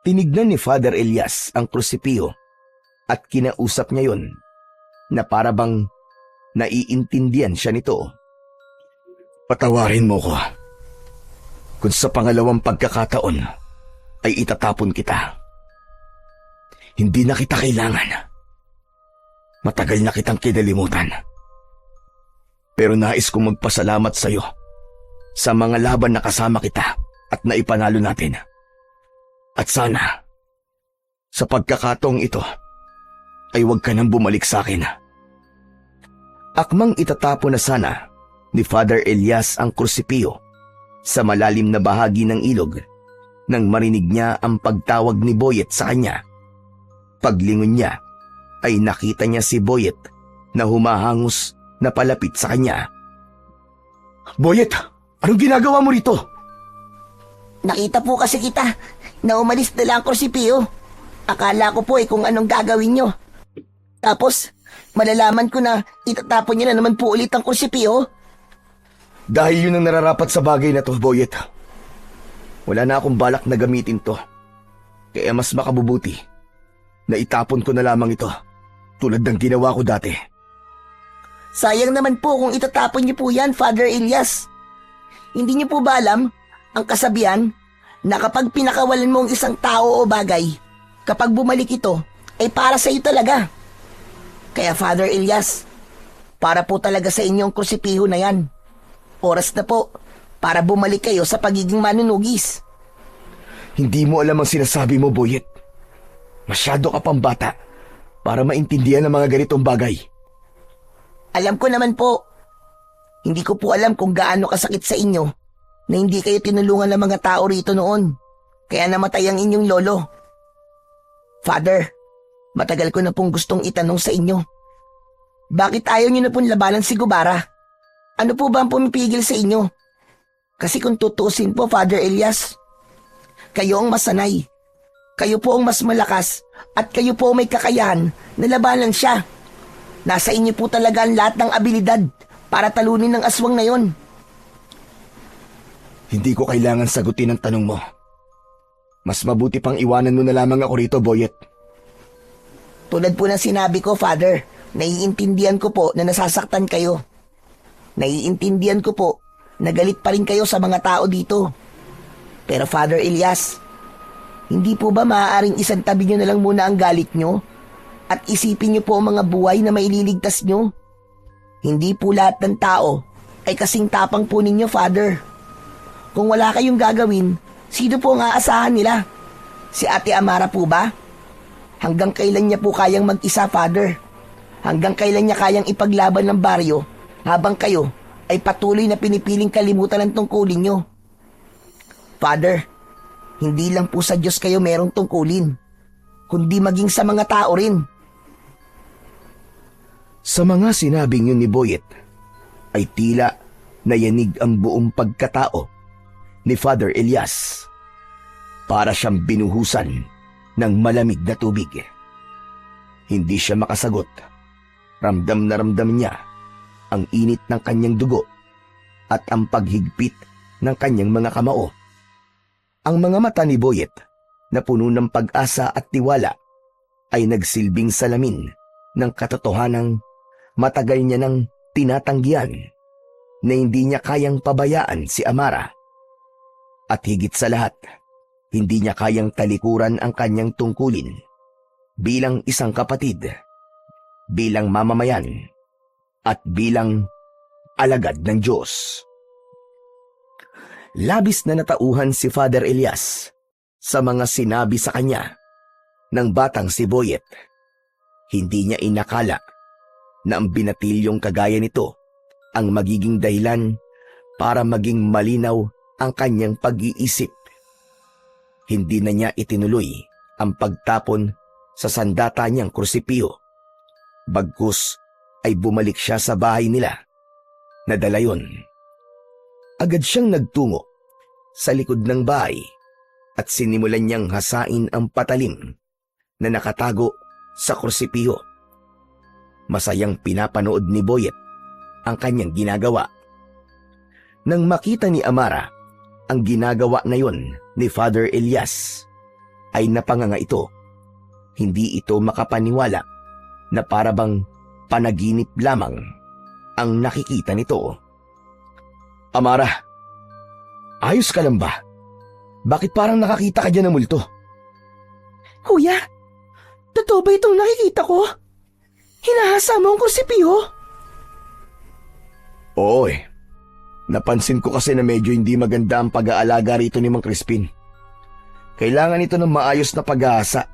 Tinignan ni Father Elias ang kursipiho at kinausap niya yon na para bang naiintindihan siya nito. Patawarin mo ko kung sa pangalawang pagkakataon ay itatapon kita. Hindi na kita kailangan. Matagal na kitang kinalimutan. Pero nais kong magpasalamat sa iyo sa mga laban na kasama kita at naipanalo natin. At sana, sa pagkakataong ito, ay huwag ka nang bumalik sa akin. Akmang itatapon na sana ni Father Elias ang kursipiyo sa malalim na bahagi ng ilog nang marinig niya ang pagtawag ni Boyet sa kanya. Paglingon niya, ay nakita niya si Boyet na humahangos na palapit sa kanya. Boyet, anong ginagawa mo rito? Nakita po kasi kita na umalis na lang ang Korsipio. Akala ko po kung anong gagawin nyo. Tapos, malalaman ko na itatapon niya na naman po ulit ang Korsipio. Dahil yun ang nararapat sa bagay na to, Boyet. Wala na akong balak na gamitin to. Kaya mas makabubuti na itapon ko na lamang ito tulad ng ginawa ko dati. Sayang naman po kung itatapon niyo po yan, Father Elias. Hindi niyo po ba alam ang kasabihan na kapag pinakawalan mo ang isang tao o bagay, kapag bumalik ito, ay para sa iyo talaga. Kaya Father Elias, para po talaga sa inyong krusipiho na yan. Oras na po para bumalik kayo sa pagiging manunugis. Hindi mo alam ang sinasabi mo, Boyet. Masyado ka pang bata para maintindihan ang mga ganitong bagay. Alam ko naman po. Hindi ko po alam kung gaano kasakit sa inyo na hindi kayo tinulungan ng mga tao rito noon. Kaya namatay ang inyong lolo. Father, matagal ko na pong gustong itanong sa inyo. Bakit ayaw niyo na pong labanan si Gubara? Ano po ba ang pumipigil sa inyo? Kasi kung tutusin po, Father Elias, kayo ang masanay. Kayo po ang mas malakas at kayo po ang may kakayahan na labanan siya. Nasa inyo po talaga ang lahat ng abilidad para talunin ng aswang na yon. Hindi ko kailangan sagutin ang tanong mo. Mas mabuti pang iwanan mo na lamang ako rito, Boyet. Tulad po ng sinabi ko, Father, naiintindihan ko po na nasasaktan kayo. Naiintindihan ko po na galit pa rin kayo sa mga tao dito. Pero Father Elias, hindi po ba maaaring isang tabi nyo na lang muna ang galit nyo? At isipin nyo po ang mga buhay na maililigtas nyo? Hindi po lahat ng tao ay kasing tapang po ninyo, Father. Kung wala kayong gagawin, sino po ang aasahan nila? Si Ate Amara po ba? Hanggang kailan niya po kayang mag-isa, Father? Hanggang kailan niya kayang ipaglaban ng baryo habang kayo ay patuloy na pinipiling kalimutan ang tungkulin nyo? Father, hindi lang po sa Diyos kayo merong tungkulin, kundi maging sa mga tao rin. Sa mga sinabing yun ni Boyet, ay tila nayanig ang buong pagkatao ni Father Elias. Para siyang binuhusan ng malamig na tubig. Hindi siya makasagot. Ramdam na ramdam niya ang init ng kanyang dugo at ang paghigpit ng kanyang mga kamao. Ang mga mata ni Boyet na puno ng pag-asa at tiwala ay nagsilbing salamin ng katotohanang matagal niya nang tinatanggihan na hindi niya kayang pabayaan si Amara. At higit sa lahat, hindi niya kayang talikuran ang kanyang tungkulin bilang isang kapatid, bilang mamamayan, at bilang alagad ng Diyos. Labis na natauhan si Father Elias sa mga sinabi sa kanya ng batang si Boyet. Hindi niya inakala na ang binatilyong kagaya nito ang magiging dahilan para maging malinaw ang kanyang pag-iisip. Hindi na niya itinuloy ang pagtapon sa sandata niyang krusipiyo. Bagkus ay bumalik siya sa bahay nila. Nadala yun. Agad siyang nagtungo sa likod ng bahay at sinimulan niyang hasain ang patalim na nakatago sa krusipiyo. Masayang pinapanood ni Boyet ang kanyang ginagawa. Nang makita ni Amara ang ginagawa na yon ni Father Elias, ay napanganga ito. Hindi ito makapaniwala na parabang panaginip lamang ang nakikita nito. Amara, ayos ka lang ba? Bakit parang nakakita ka dyan ng multo? Kuya, totoo ba itong nakikita ko? Hinahasa mo ang krusipiho? Oo eh. Napansin ko kasi na medyo hindi maganda ang pag-aalaga rito ni Mang Crispin. Kailangan ito ng maayos na pag-aasa.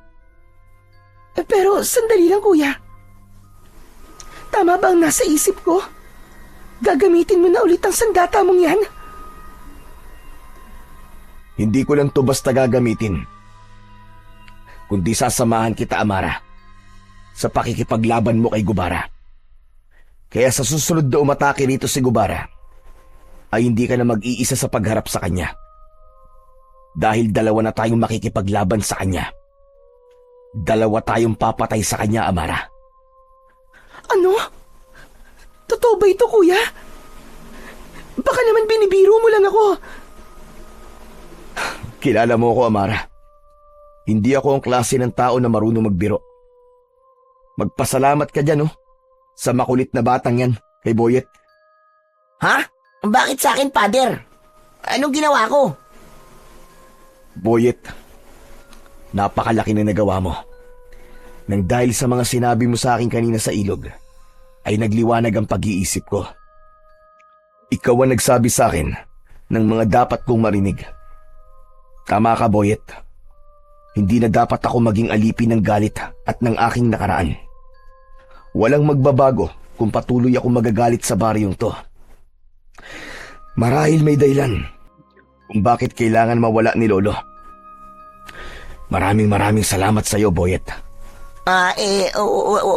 Pero sandali lang, kuya. Tama ba ang nasa isip ko? Gagamitin mo na ulit ang sandata mong yan? Hindi ko lang to basta gagamitin. Kundi sasamahan kita, Amara, sa pakikipaglaban mo kay Gubara. Kaya sa susunod na umatake rito si Gubara, ay hindi ka na mag-iisa sa pagharap sa kanya. Dahil dalawa na tayong makikipaglaban sa kanya. Dalawa tayong papatay sa kanya, Amara. Ano? Totoo ba ito, kuya? Baka naman binibiro mo lang ako. Kilala mo ako, Amara. Hindi ako ang klase ng tao na marunong magbiro. Magpasalamat ka dyan, sa makulit na batang yan, kay Boyet. Ha? Bakit sa akin, Father? Anong ginawa ko? Boyet, napakalaki na nagawa mo. Nang dahil sa mga sinabi mo sa akin kanina sa ilog, ay nagliwanag ang pag-iisip ko. Ikaw ang nagsabi sa akin ng mga dapat kong marinig. Tama ka, Boyet. Hindi na dapat ako maging alipin ng galit at ng aking nakaraan. Walang magbabago kung patuloy ako magagalit sa baryong to. Marahil may dahilan kung bakit kailangan mawala ni Lolo. Maraming salamat sa iyo, Boyet.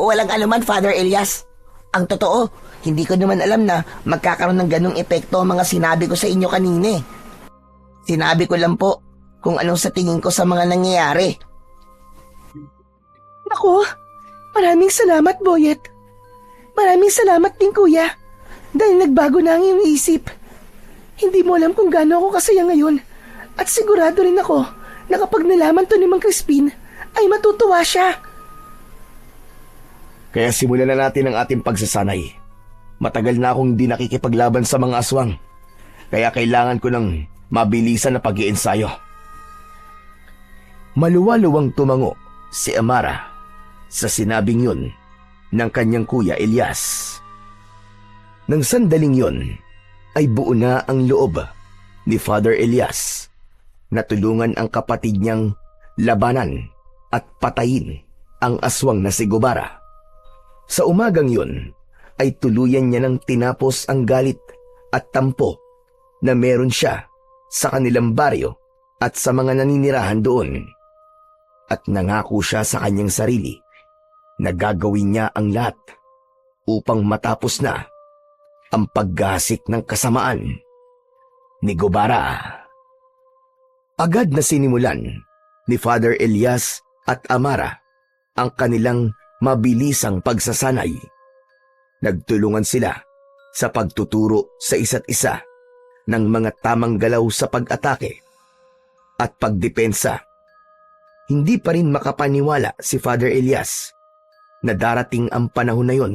Walang anuman, Father Elias. Ang totoo, hindi ko naman alam na magkakaroon ng ganong epekto ang mga sinabi ko sa inyo kanina. Sinabi ko lang po kung anong sa tingin ko sa mga nangyayari. Naku, maraming salamat, Boyet. Maraming salamat din, kuya. Dahil nagbago na ang iyong isip. Hindi mo alam kung gaano ako kasaya ngayon. At sigurado rin ako na kapag nalaman to ni Mang Crispin, ay matutuwa siya. Kaya simulan na natin ang ating pagsasanay. Matagal na akong hindi nakikipaglaban sa mga aswang. Kaya kailangan ko ng mabilisan na pag-iensayo. Maluwaluwang tumango si Amara sa sinabing yun ng kanyang kuya Elias. Nang sandaling yun, ay buo na ang loob ni Father Elias na tulungan ang kapatid niyang labanan at patayin ang aswang na si Gubara. Sa umagang yun, ay tuluyan niya nang tinapos ang galit at tampo na meron siya sa kanilang baryo at sa mga naninirahan doon. At nangako siya sa kanyang sarili na gagawin niya ang lahat upang matapos na ang paggasik ng kasamaan ni Gubara. Agad na sinimulan ni Father Elias at Amara ang kanilang mabilisang pagsasanay. Nagtulungan sila sa pagtuturo sa isa't isa ng mga tamang galaw sa pag-atake at pagdepensa. Hindi pa rin makapaniwala si Father Elias na darating ang panahon na yon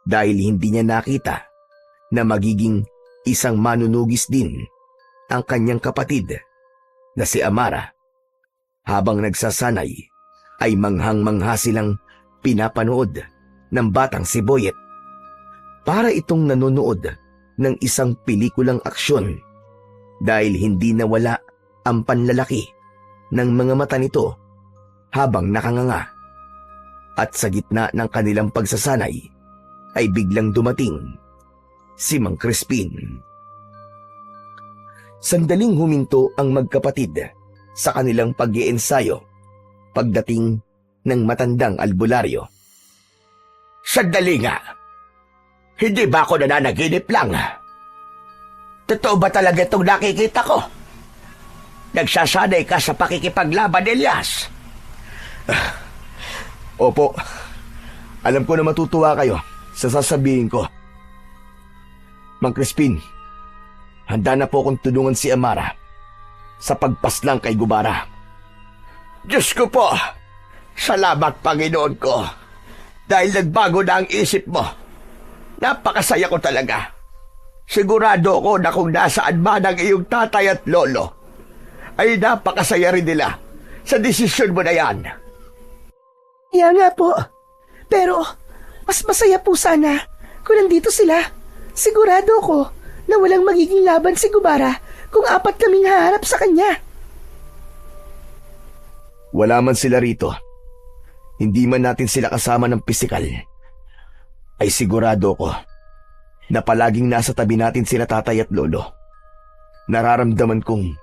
dahil hindi niya nakita na magiging isang manunugis din ang kanyang kapatid na si Amara. Habang nagsasanay ay manghang-mangha silang pinapanood ng batang si Boyet. Para itong nanonood ng isang pelikulang aksyon dahil hindi nawala ang panlalaki ng mga mata nito habang nakanganga. At sa gitna ng kanilang pagsasanay ay biglang dumating si Mang Crispin. Sandaling huminto ang magkapatid sa kanilang pag-iensayo pagdating ng matandang albularyo. Sandali nga. Hindi ba ako nananaginip lang? Totoo ba talaga itong nakikita ko? Nagsasanay ka sa pakikipaglaban, Elias? Opo, alam ko na matutuwa kayo sa sasabihin ko. Mang Crispin, handa na po akong tulungan si Amara sa pagpaslang kay Gubara. Diyos ko po! Salamat, Panginoon ko! Dahil nagbago na ang isip mo. Napakasaya ko talaga. Sigurado ko na kung nasaan man ang iyong tatay at lolo, ay napakasaya rin nila sa desisyon mo na yan. Kaya nga po. Pero, mas masaya po sana kung nandito sila. Sigurado ko na walang magiging laban si Gubara kung apat kaming haharap sa kanya. Wala man sila rito, hindi man natin sila kasama ng pisikal, ay sigurado ko na palaging nasa tabi natin sila tatay at lolo. Nararamdaman kong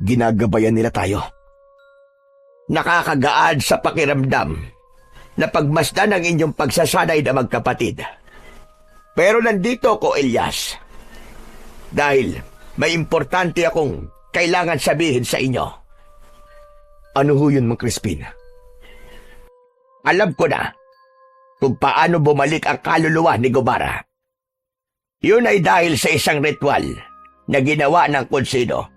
ginagabayan nila tayo. Nakakagaan sa pakiramdam na pagmasdan ang inyong pagsasanay na magkapatid. Pero nandito ko, Elias. Dahil may importante akong kailangan sabihin sa inyo. Ano ho yun, Mang Crispin? Alam ko na kung paano bumalik ang kaluluwa ni Gubara. Yun ay dahil sa isang ritual na ginawa ng konsido.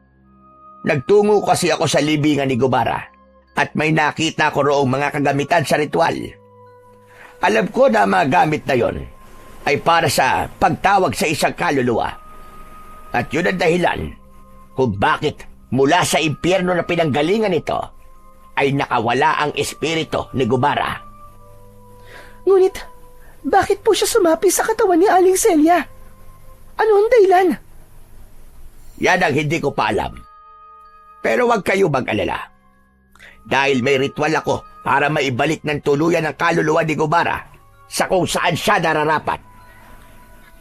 Nagtungo kasi ako sa libingan ni Gubara at may nakita ko roong mga kagamitan sa ritual. Alam ko na mga gamit na yon ay para sa pagtawag sa isang kaluluwa. At yun ang dahilan kung bakit mula sa impyerno na pinanggalingan nito ay nakawala ang espiritu ni Gubara. Ngunit, bakit po siya sumapi sa katawan ni Aling Celia? Ano ang dahilan? Yan ang hindi ko pa alam. Pero huwag kayo mag-alala. Dahil may ritual ako para maibalik ng tuluyan ang kaluluwa ni Gubara sa kung saan siya nararapat.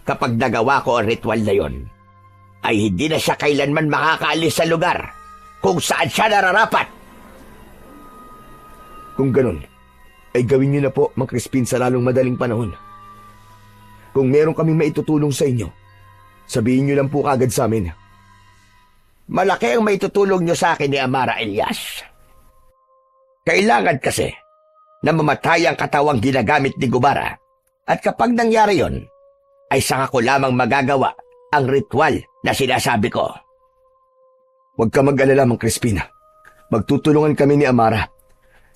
Kapag nagawa ko ang ritual na yon, ay hindi na siya kailanman makakaalis sa lugar kung saan siya nararapat. Kung ganun, ay gawin niyo na po, Mang Crispin, sa lalong madaling panahon. Kung meron kaming maitutulong sa inyo, sabihin niyo lang po kagad sa amin. Malaki ang maitutulong niyo sa akin ni Amara Elias. Kailangan kasi na mamatay ang katawang ginagamit ni Gubara at kapag nangyari yon, ay saka ko lamang magagawa ang ritual na sinasabi ko. Huwag ka mag-alala, Mang Crispin. Magtutulungan kami ni Amara.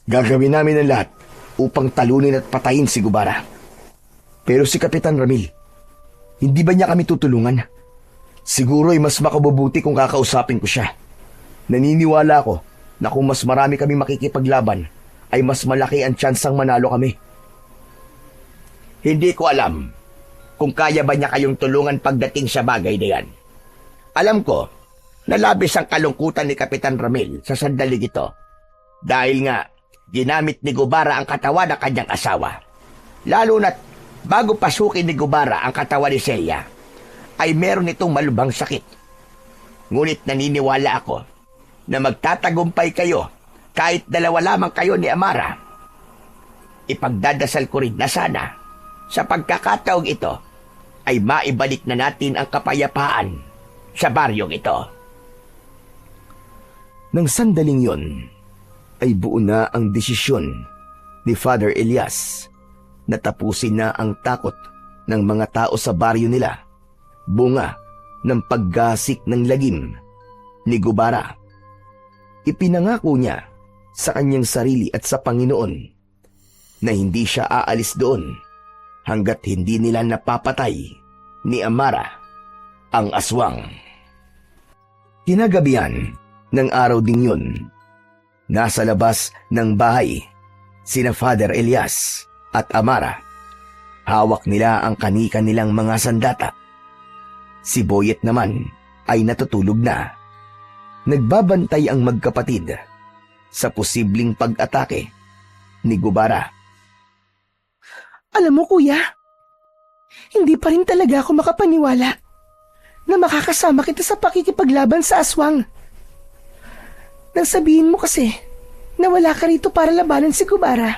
Gagawin namin ang lahat upang talunin at patayin si Gubara. Pero si Kapitan Ramil, hindi ba niya kami tutulungan? Siguro ay mas makabubuti kung kakausapin ko siya. Naniniwala ako na kung mas marami kami makikipaglaban, ay mas malaki ang tsansang manalo kami. Hindi ko alam kung kaya ba niya kayong tulungan pagdating sa bagay na yan. Alam ko na labis ang kalungkutan ni Kapitan Ramil sa sandaling ito dahil nga ginamit ni Gubara ang katawan ng kanyang asawa. Lalo na't bago pasukin ni Gubara ang katawan ni Celia, ay meron itong malubhang sakit. Ngunit naniniwala ako na magtatagumpay kayo kahit dalawa lamang kayo ni Amara. Ipagdadasal ko rin na sana sa pagkakataong ito ay maibalik na natin ang kapayapaan sa baryong ito. Nang sandaling yon, ay buo na ang desisyon ni Father Elias na tapusin na ang takot ng mga tao sa baryo nila, bunga ng paggasik ng lagim ni Gubara. Ipinangako niya sa kanyang sarili at sa Panginoon na hindi siya aalis doon hanggat hindi nila napapatay ni Amara ang aswang. Kinagabihan ng araw ding yun, nasa labas ng bahay sina Father Elias at Amara. Hawak nila ang kanika nilang mga sandata. Si Boyet naman ay natutulog na. Nagbabantay ang magkapatid sa posibleng pag-atake ni Gubara. Alam mo, kuya, hindi pa rin talaga ako makapaniwala na makakasama kita sa pakikipaglaban sa aswang. Nang sabihin mo kasi na wala ka rito para labanan si Gubara,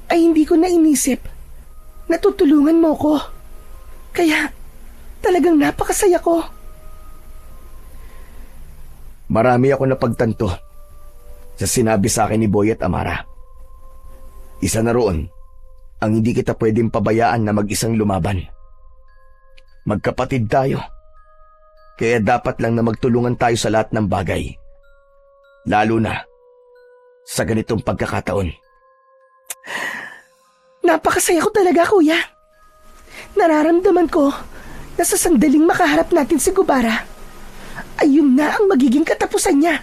ay hindi ko na inisip na tutulungan mo ko. Kaya talagang napakasaya ko. Marami ako napagtanto sa sinabi sa akin ni Boyet, Amara. Isa na roon ang hindi kita pwedeng pabayaan na mag-isang lumaban. Magkapatid tayo, kaya dapat lang na magtulungan tayo sa lahat ng bagay. Lalo na sa ganitong pagkakataon. Napakasaya ko talaga, kuya. Nararamdaman ko na sa sandaling makaharap natin si Gubara, ayun na ang magiging katapusan niya.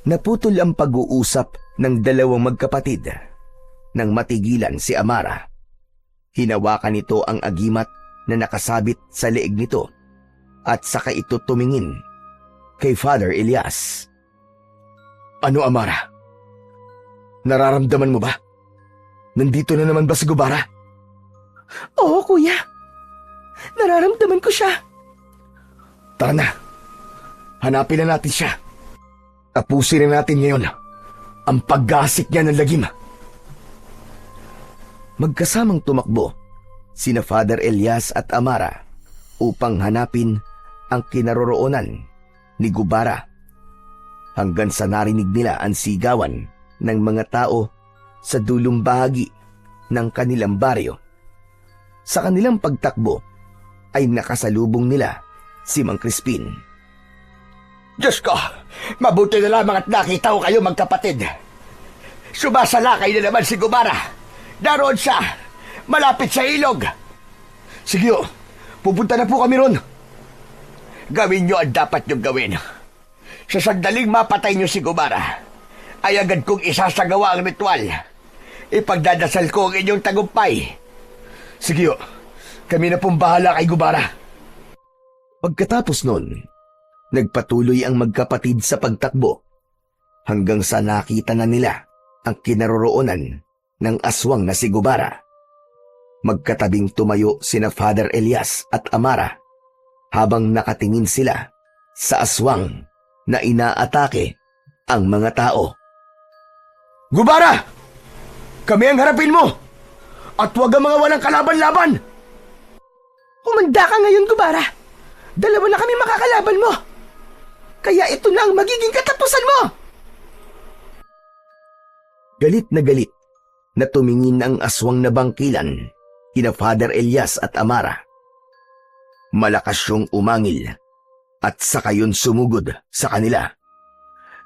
Naputol ang pag-uusap ng dalawang magkapatid nang matigilan si Amara. Hinawakan nito ang agimat na nakasabit sa leeg nito at saka ito tumingin kay Father Elias. Ano, Amara? Nararamdaman mo ba? Nandito na naman ba si Gubara? Oo, kuya. Nararamdaman ko siya. Tara na. Hanapin na natin siya. Tapusin na natin ngayon ang paggasik niya ng lagim. Magkasamang tumakbo sina Father Elias at Amara upang hanapin ang kinaroroonan ni Gubara. Hanggang sa narinig nila ang sigawan ng mga tao sa dulong bahagi ng kanilang baryo. Sa kanilang pagtakbo ay nakasalubong nila si Mang Crispin. Diyos ko, mabuti na lamang at nakita ko kayo magkapatid. Sumasalakay na naman si Gubara. Daroon siya, malapit sa ilog. Sige o, pupunta na po kami ron. Gawin niyo ang dapat niyong gawin. Sa sandaling mapatay niyo si Gubara, ay agad kong isasagawa ang ritual. Ipagdadasal ko ang inyong tagumpay. Sige o, kami na pong bahala kay Gubara. Pagkatapos nun, nagpatuloy ang magkapatid sa pagtakbo hanggang sa nakita na nila ang kinaroroonan ng aswang na si Gubara. Magkatabing tumayo sina Father Elias at Amara habang nakatingin sila sa aswang na inaatake ang mga tao. Gubara! Kami ang harapin mo! At huwag ang mga walang kalaban-laban! Humanda ka ngayon, Gubara. Dalawa na kami makakalaban mo. Kaya ito na ang magiging katapusan mo! Galit na tumingin ang aswang na bangkilan kina Father Elias at Amara. Malakas siyang umangil at saka yun sumugod sa kanila.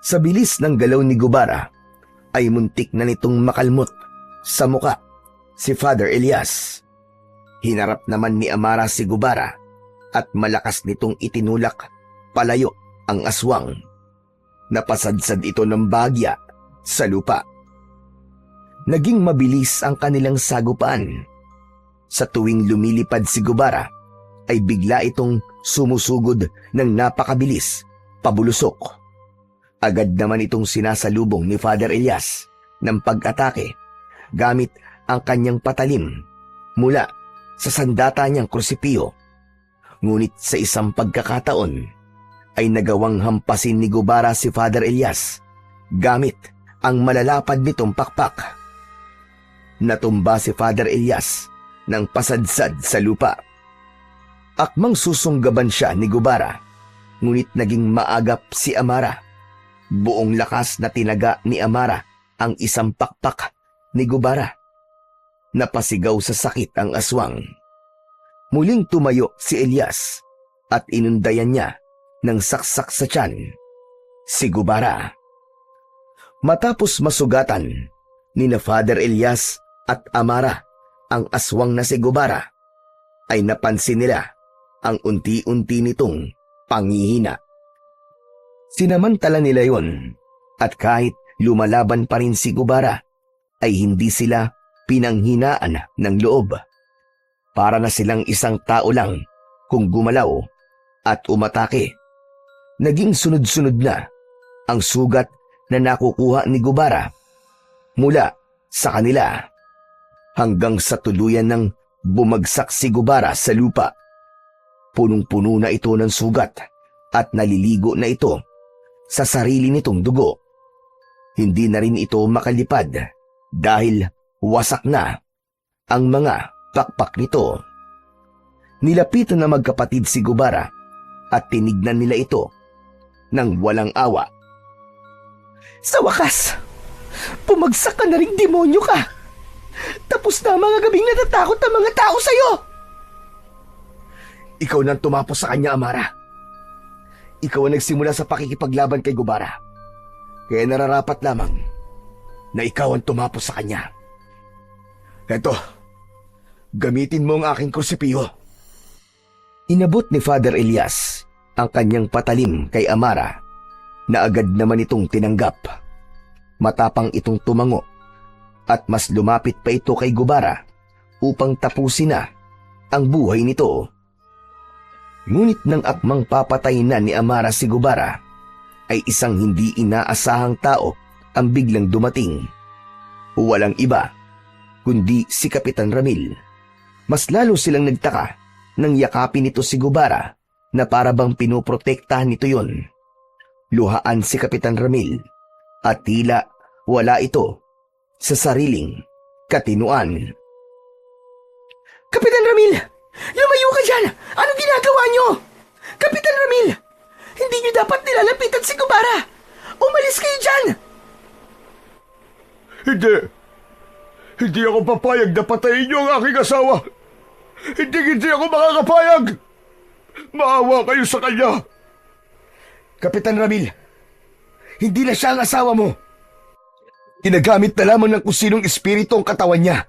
Sa bilis ng galaw ni Gubara ay muntik na nitong makalmot sa muka si Father Elias. Hinarap naman ni Amara si Gubara at malakas nitong itinulak palayo ang aswang. Napasadsad ito ng bagya sa lupa. Naging mabilis ang kanilang sagupaan. Sa tuwing lumilipad si Gubara, ay bigla itong sumusugod ng napakabilis, pabulusok. Agad naman itong sinasalubong ni Father Elias ng pag-atake gamit ang kanyang patalim mula sa sandata niyang krusipiyo. Ngunit sa isang pagkakataon ay nagawang hampasin ni Gubara si Father Elias gamit ang malalapad nitong pakpak. Natumba si Father Elias ng pasadsad sa lupa. Akmang susunggaban siya ni Gubara, ngunit naging maagap si Amara. Buong lakas na tinaga ni Amara ang isang pakpak ni Gubara. Napasigaw sa sakit ang aswang. Muling tumayo si Elias at inundayan niya ng saksak sa tiyan si Gubara. Matapos masugatan ni na Father Elias at Amara ang aswang na si Gubara, ay napansin nila ang unti-unti nitong panghihina. Sinamantala nila yon at kahit lumalaban pa rin si Gubara, ay hindi sila pinanghinaan ng loob. Para na silang isang tao lang kung gumalaw at umatake. Naging sunod-sunod na ang sugat na nakukuha ni Gubara mula sa kanila. Hanggang sa tuluyan ng bumagsak si Gubara sa lupa. Punong-puno na ito ng sugat at naliligo na ito sa sarili nitong dugo. Hindi na rin ito makalipad dahil wasak na ang mga pakpak nito. Nilapitan na magkapatid si Gubara at tinignan nila ito ng walang awa. Sa wakas, pumagsak ka na ring demonyo ka. Tapos na ang mga gabing natatakot ang mga tao sa'yo. Ikaw nang tumapos sa kanya, Amara. Ikaw ang nagsimula sa pakikipaglaban kay Gubara. Kaya nararapat lamang na ikaw ang tumapos sa kanya. Eto, gamitin mo ang aking krusipiyo. Inabot ni Father Elias ang kanyang patalim kay Amara na agad naman itong tinanggap. Matapang itong tumango at mas lumapit pa ito kay Gubara upang tapusin na ang buhay nito. Ngunit nang akmang papatay na ni Amara si Gubara, ay isang hindi inaasahang tao ang biglang dumating. Walang iba, kundi si Kapitan Ramil. Mas lalo silang nagtaka nang yakapin nito si Gubara na para bang pinoprotektahan nito yon. Luhaan si Kapitan Ramil at tila wala ito sa sariling katinuan. Kapitan Ramil, lumayo dyan? Anong ginagawa nyo? Kapitan Ramil, hindi nyo dapat nilalapitan si Gubara. Umalis kayo dyan! Hindi. Hindi ako papayag na patayin niyo ang aking asawa. Hindi ako makakapayag. Maawa kayo sa kanya. Kapitan Ramil, hindi na siya ang asawa mo. Ginagamit na lamang ng kung sinong espiritu ang katawan niya.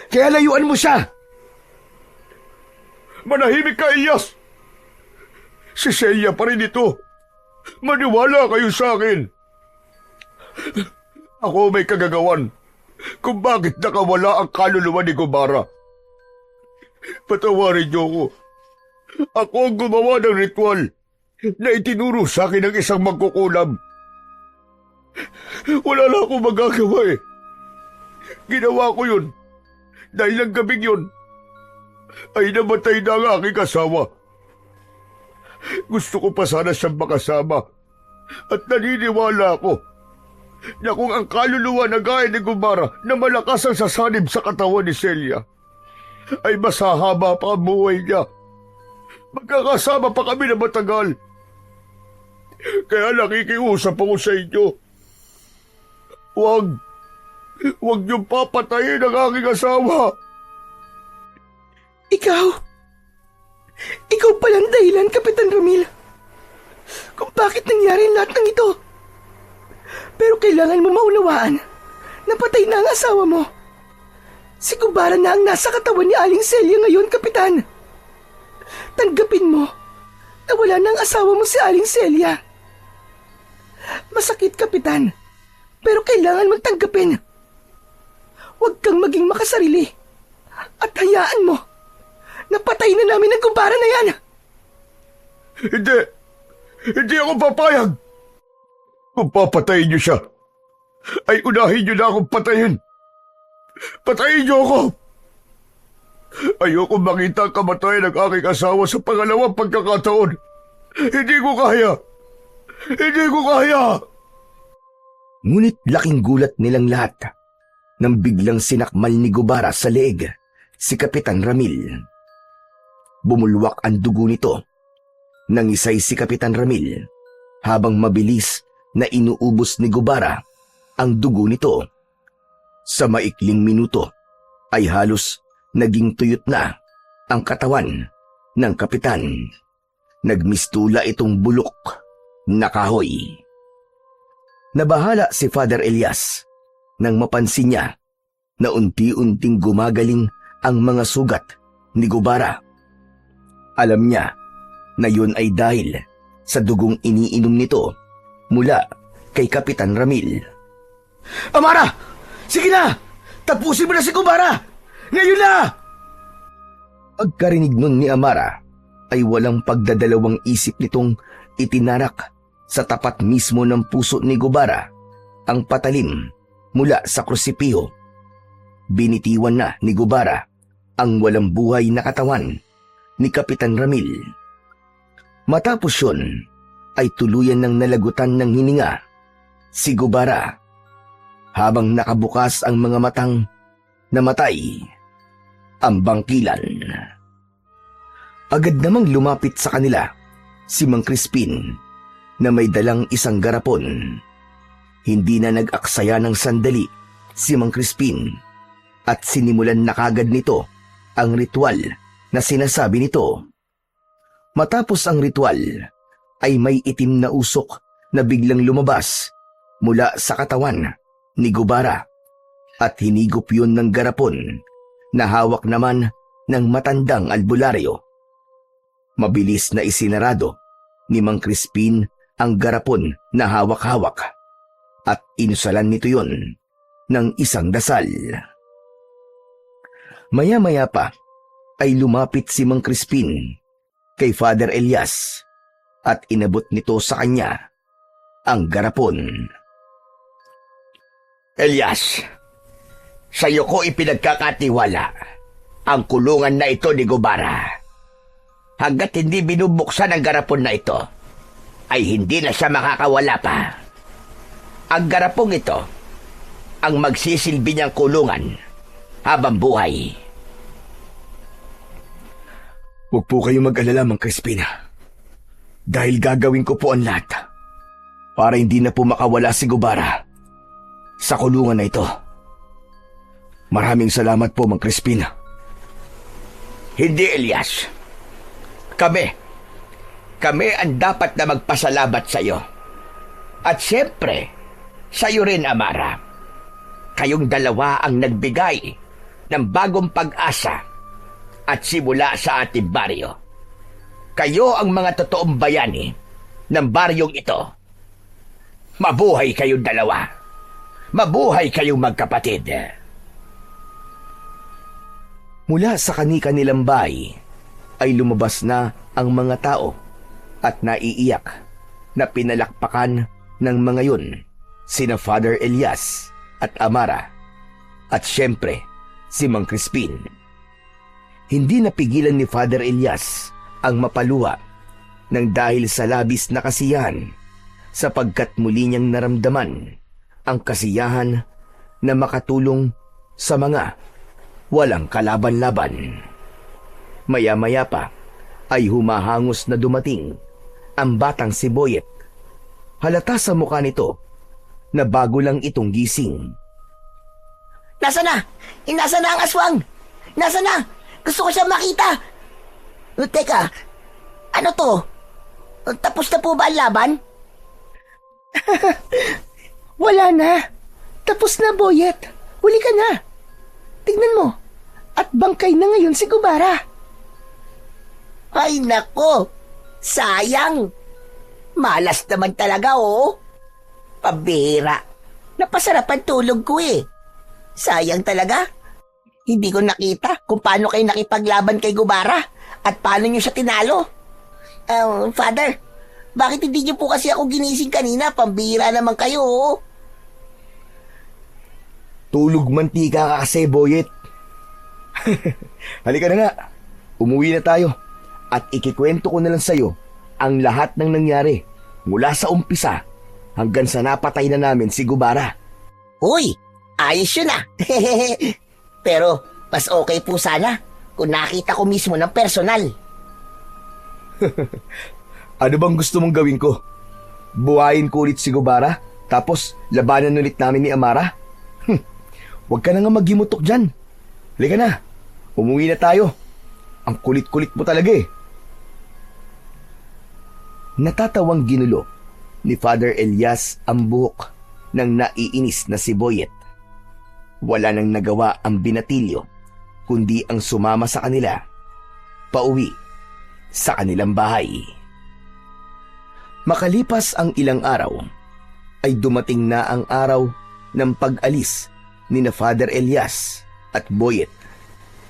Kaya layuan mo siya. Manahimik ka, Elias. Si Celia pa rin ito. Maniwala kayo sa akin. Ako may kagagawan kung bakit nakawala ang kaluluwa ni Gubara. Patawarin niyo ako. Ako ang gumawa ng ritual na itinuro sa akin ng isang magkukulam. Wala na akong magagawa eh. Ginawa ko yun dahil ang gabing yun ay namatay na ang aking asawa. Gusto ko pa sana siyang makasama at naniniwala ako na kung ang kaluluwa na gaya ni Gubara na malakas ang sasanib sa katawan ni Celia ay masahaba pa ang buhay niya. Magkakasama pa kami na matagal. Kaya nakikiusap ako sa inyo. Huwag niyong papatayin ang aking asawa. Ikaw palang dahilan, Kapitan Ramil, kung bakit nangyari lahat ng ito. Pero kailangan mo maunawaan na patay na ang asawa mo. Si Gubara na ang nasa katawan ni Aling Celia ngayon, Kapitan. Tanggapin mo na wala na ang asawa mo si Aling Celia. Masakit, Kapitan, pero kailangan mong tanggapin. Huwag kang maging makasarili at hayaan mo na patay na namin ang Gubara na yan. Hindi ako papayag. Kung papatayin niyo siya, ay unahin niyo na akong patayin. Patayin niyo ako! Ayoko makita ang kamatayan ng aking asawa sa pangalawang pagkakataon. Hindi ko kaya! Hindi ko kaya! Ngunit laking gulat nilang lahat nang biglang sinakmal ni Gubara sa leeg si Kapitan Ramil. Bumulwak ang dugo nito. Nangisay si Kapitan Ramil habang mabilis na inuubos ni Gubara ang dugo nito. Sa maikling minuto ay halos naging tuyot na ang katawan ng kapitan. Nagmistula itong bulok na kahoy. Nabahala si Father Elias nang mapansin niya na unti-unting gumagaling ang mga sugat ni Gubara. Alam niya na yun ay dahil sa dugong iniinom nito mula kay Kapitan Ramil. Amara! Sige na! Tapusin mo na si Gubara! Ngayon na! Pagkarinig nun ni Amara ay walang pagdadalawang isip nitong itinarak sa tapat mismo ng puso ni Gubara ang patalim mula sa krusipiho. Binitiwan na ni Gubara ang walang buhay na katawan ni Kapitan Ramil. Matapos yun ay tuluyan ng nalagutan ng hininga si Gubara habang nakabukas ang mga matang namatay ang bangkilan. Agad namang lumapit sa kanila si Mang Crispin na may dalang isang garapon. Hindi na nag-aksaya ng sandali si Mang Crispin at sinimulan na kagad nito ang ritual na sinasabi nito. Matapos ang ritual ay may itim na usok na biglang lumabas mula sa katawan ni Gubara at hinigop yun ng garapon na hawak naman ng matandang albularyo. Mabilis na isinarado ni Mang Crispin ang garapon na hawak-hawak at inusalan nito yun ng isang dasal. Maya-maya pa ay lumapit si Mang Crispin kay Father Elias at inabot nito sa kanya ang garapon. Elias, sa'yo ko ipinagkakatiwala ang kulungan na ito ni Gubara. Hanggat hindi binubuksan ang garapon na ito, ay hindi na siya makakawala pa. Ang garapong ito ang magsisilbi niyang kulungan habang buhay. Huwag po kayong mag-alala, Mang Crispin. Dahil gagawin ko po ang lahat para hindi na po makawala si Gubara sa kulungan na ito. Maraming salamat po, Mang Crispin. Hindi, Elias. Kami ang dapat na magpasalamat sa iyo. At siyempre, sa iyo rin, Amara. Kayong dalawa ang nagbigay ng bagong pag-asa at simula sa ating baryo. Kayo ang mga totoong bayani ng baryong ito. Mabuhay kayong dalawa. Mabuhay kayong magkapatid. Mula sa kani-kanilang bahay ay lumabas na ang mga tao at naiiyak na pinalakpakan ng mga yun sina Father Elias at Amara at syempre si Mang Crispin. Hindi napigilan ni Father Elias ang mapaluha ng dahil sa labis na kasiyahan sapagkat muli niyang naramdaman ang kasiyahan na makatulong sa mga walang kalaban-laban. Maya-maya pa ay humahangos na dumating ang batang si Boyet. Halata sa mukha nito na bago lang itong gising. Nasa na? Nasa na ang aswang? Nasa na? Gusto ko siya makita. Teka, ano to? Tapos na po ba ang laban? Wala na. Tapos na, Boyet. Huli ka na. Tignan mo. At bangkay na ngayon si Gubara. Ay nako, sayang. Malas naman talaga, oh. Pabira. Napasarap ang tulog ko eh. Sayang talaga. Hindi ko nakita kung paano kayo nakipaglaban kay Gubara at paano nyo siya tinalo. Father, bakit hindi nyo po kasi ako ginising kanina? Pambira naman kayo, oh. Tulog mantika ka kasi, Boyet. Halika na nga. Umuwi na tayo. At ikikwento ko na lang sa'yo ang lahat ng nangyari mula sa umpisa hanggang sa napatay na namin si Gubara. Uy, ayos yun ah. Pero mas okay po sana kung nakita ko mismo ng personal. Ano bang gusto mong gawin ko? Buhayin ko ulit si Gubara tapos labanan ulit namin ni Amara? Huwag ka na nga maghimutok dyan. Halika na. Umuwi na tayo. Ang kulit-kulit mo talaga eh. Natatawang ginulo ni Father Elias ang buhok ng naiinis na si Boyet. Wala nang nagawa ang binatilyo kundi ang sumama sa kanila pauwi sa kanilang bahay. Makalipas ang ilang araw ay dumating na ang araw ng pag-alis ni na Father Elias at Boyet.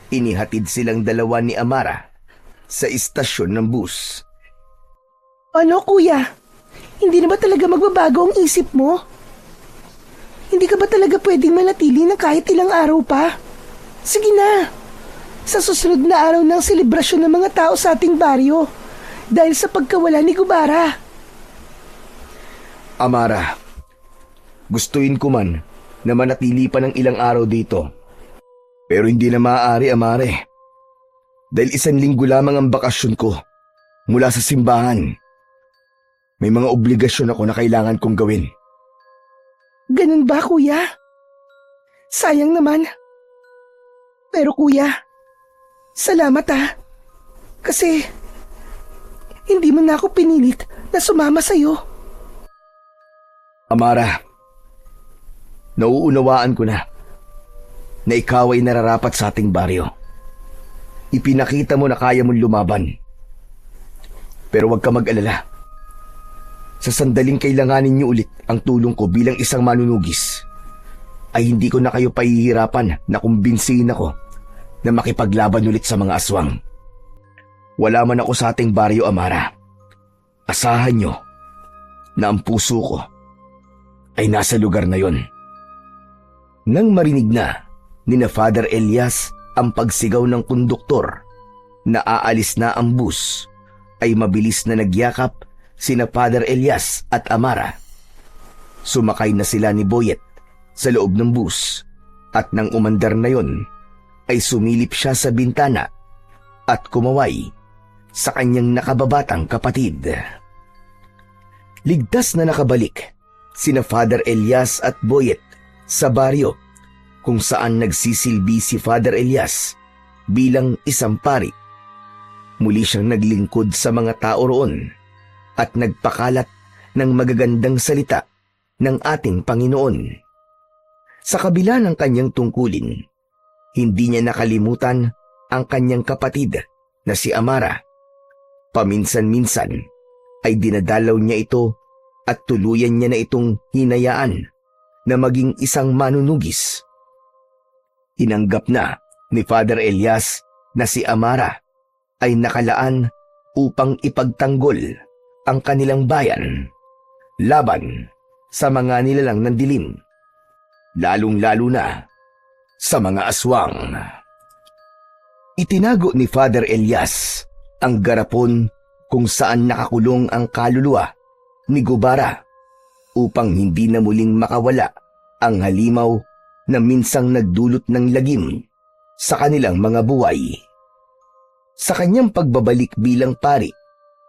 Inihatid silang dalawa ni Amara sa istasyon ng bus. Ano, kuya? Hindi na ba talaga magbabago ang isip mo? Hindi ka ba talaga pwedeng manatili na kahit ilang araw pa? Sige na. Sa susunod na araw ng selebrasyon ng mga tao sa ating baryo dahil sa pagkawala ni Gubara. Amara, gustuin ko man na manatili pa ng ilang araw dito. Pero hindi na maaari, Amare. Dahil 1 linggo lamang ang bakasyon ko mula sa simbahan. May mga obligasyon ako na kailangan kong gawin. Ganun ba, kuya? Sayang naman. Pero kuya, salamat ah. Kasi hindi mo na ako pinilit na sumama sa'yo. Amara, nauunawaan ko na ikaw ay nararapat sa ating baryo. Ipinakita mo na kaya mong lumaban. Pero huwag ka mag-alala. Sa sandaling kailanganin niyo ulit ang tulong ko bilang isang manunugis, ay hindi ko na kayo pahihirapan na kumbinsihin ako na makipaglaban ulit sa mga aswang. Wala man ako sa ating baryo, Amara. Asahan niyo na ang puso ko ay nasa lugar na yon. Nang marinig na ni na Father Elias ang pagsigaw ng konduktor na aalis na ang bus, ay mabilis na nagyakap sina Father Elias at Amara. Sumakay na sila ni Boyet sa loob ng bus at nang umandar na yon, ay sumilip siya sa bintana at kumaway sa kanyang nakababatang kapatid. Ligtas na nakabalik sina Father Elias at Boyet sa baryo kung saan nagsisilbi si Father Elias bilang isang pari. Muli siyang naglingkod sa mga tao roon at nagpakalat ng magagandang salita ng ating Panginoon. Sa kabila ng kanyang tungkulin, hindi niya nakalimutan ang kanyang kapatid na si Amara. Paminsan-minsan ay dinadalaw niya ito at tuluyan niya na itong hinayaan na maging isang manunugis. Inanggap na ni Father Elias na si Amara ay nakalaan upang ipagtanggol ang kanilang bayan laban sa mga nilalang ng dilim, lalong-lalo na sa mga aswang. Itinago ni Father Elias ang garapon kung saan nakakulong ang kaluluwa ni Gubara upang hindi na muling makawala ang halimaw na minsang nagdulot ng lagim sa kanilang mga buhay. Sa kanyang pagbabalik bilang pari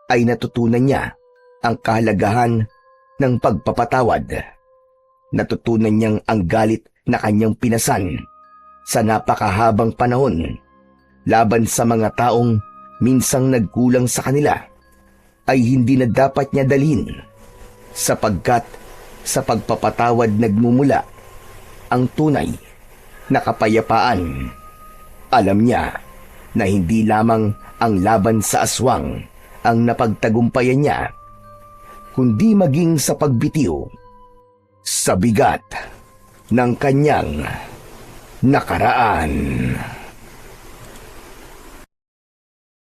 ay natutunan niya ang kahalagahan ng pagpapatawad. Natutunan niyang ang galit na kanyang pinasan sa napakahabang panahon laban sa mga taong minsang nagkulang sa kanila ay hindi na dapat niya dalhin, sapagkat sa pagpapatawad nagmumula ang tunay na kapayapaan. Alam niya na hindi lamang ang laban sa aswang ang napagtagumpayan niya, kundi maging sa pagbitiw sa bigat ng kanyang nakaraan.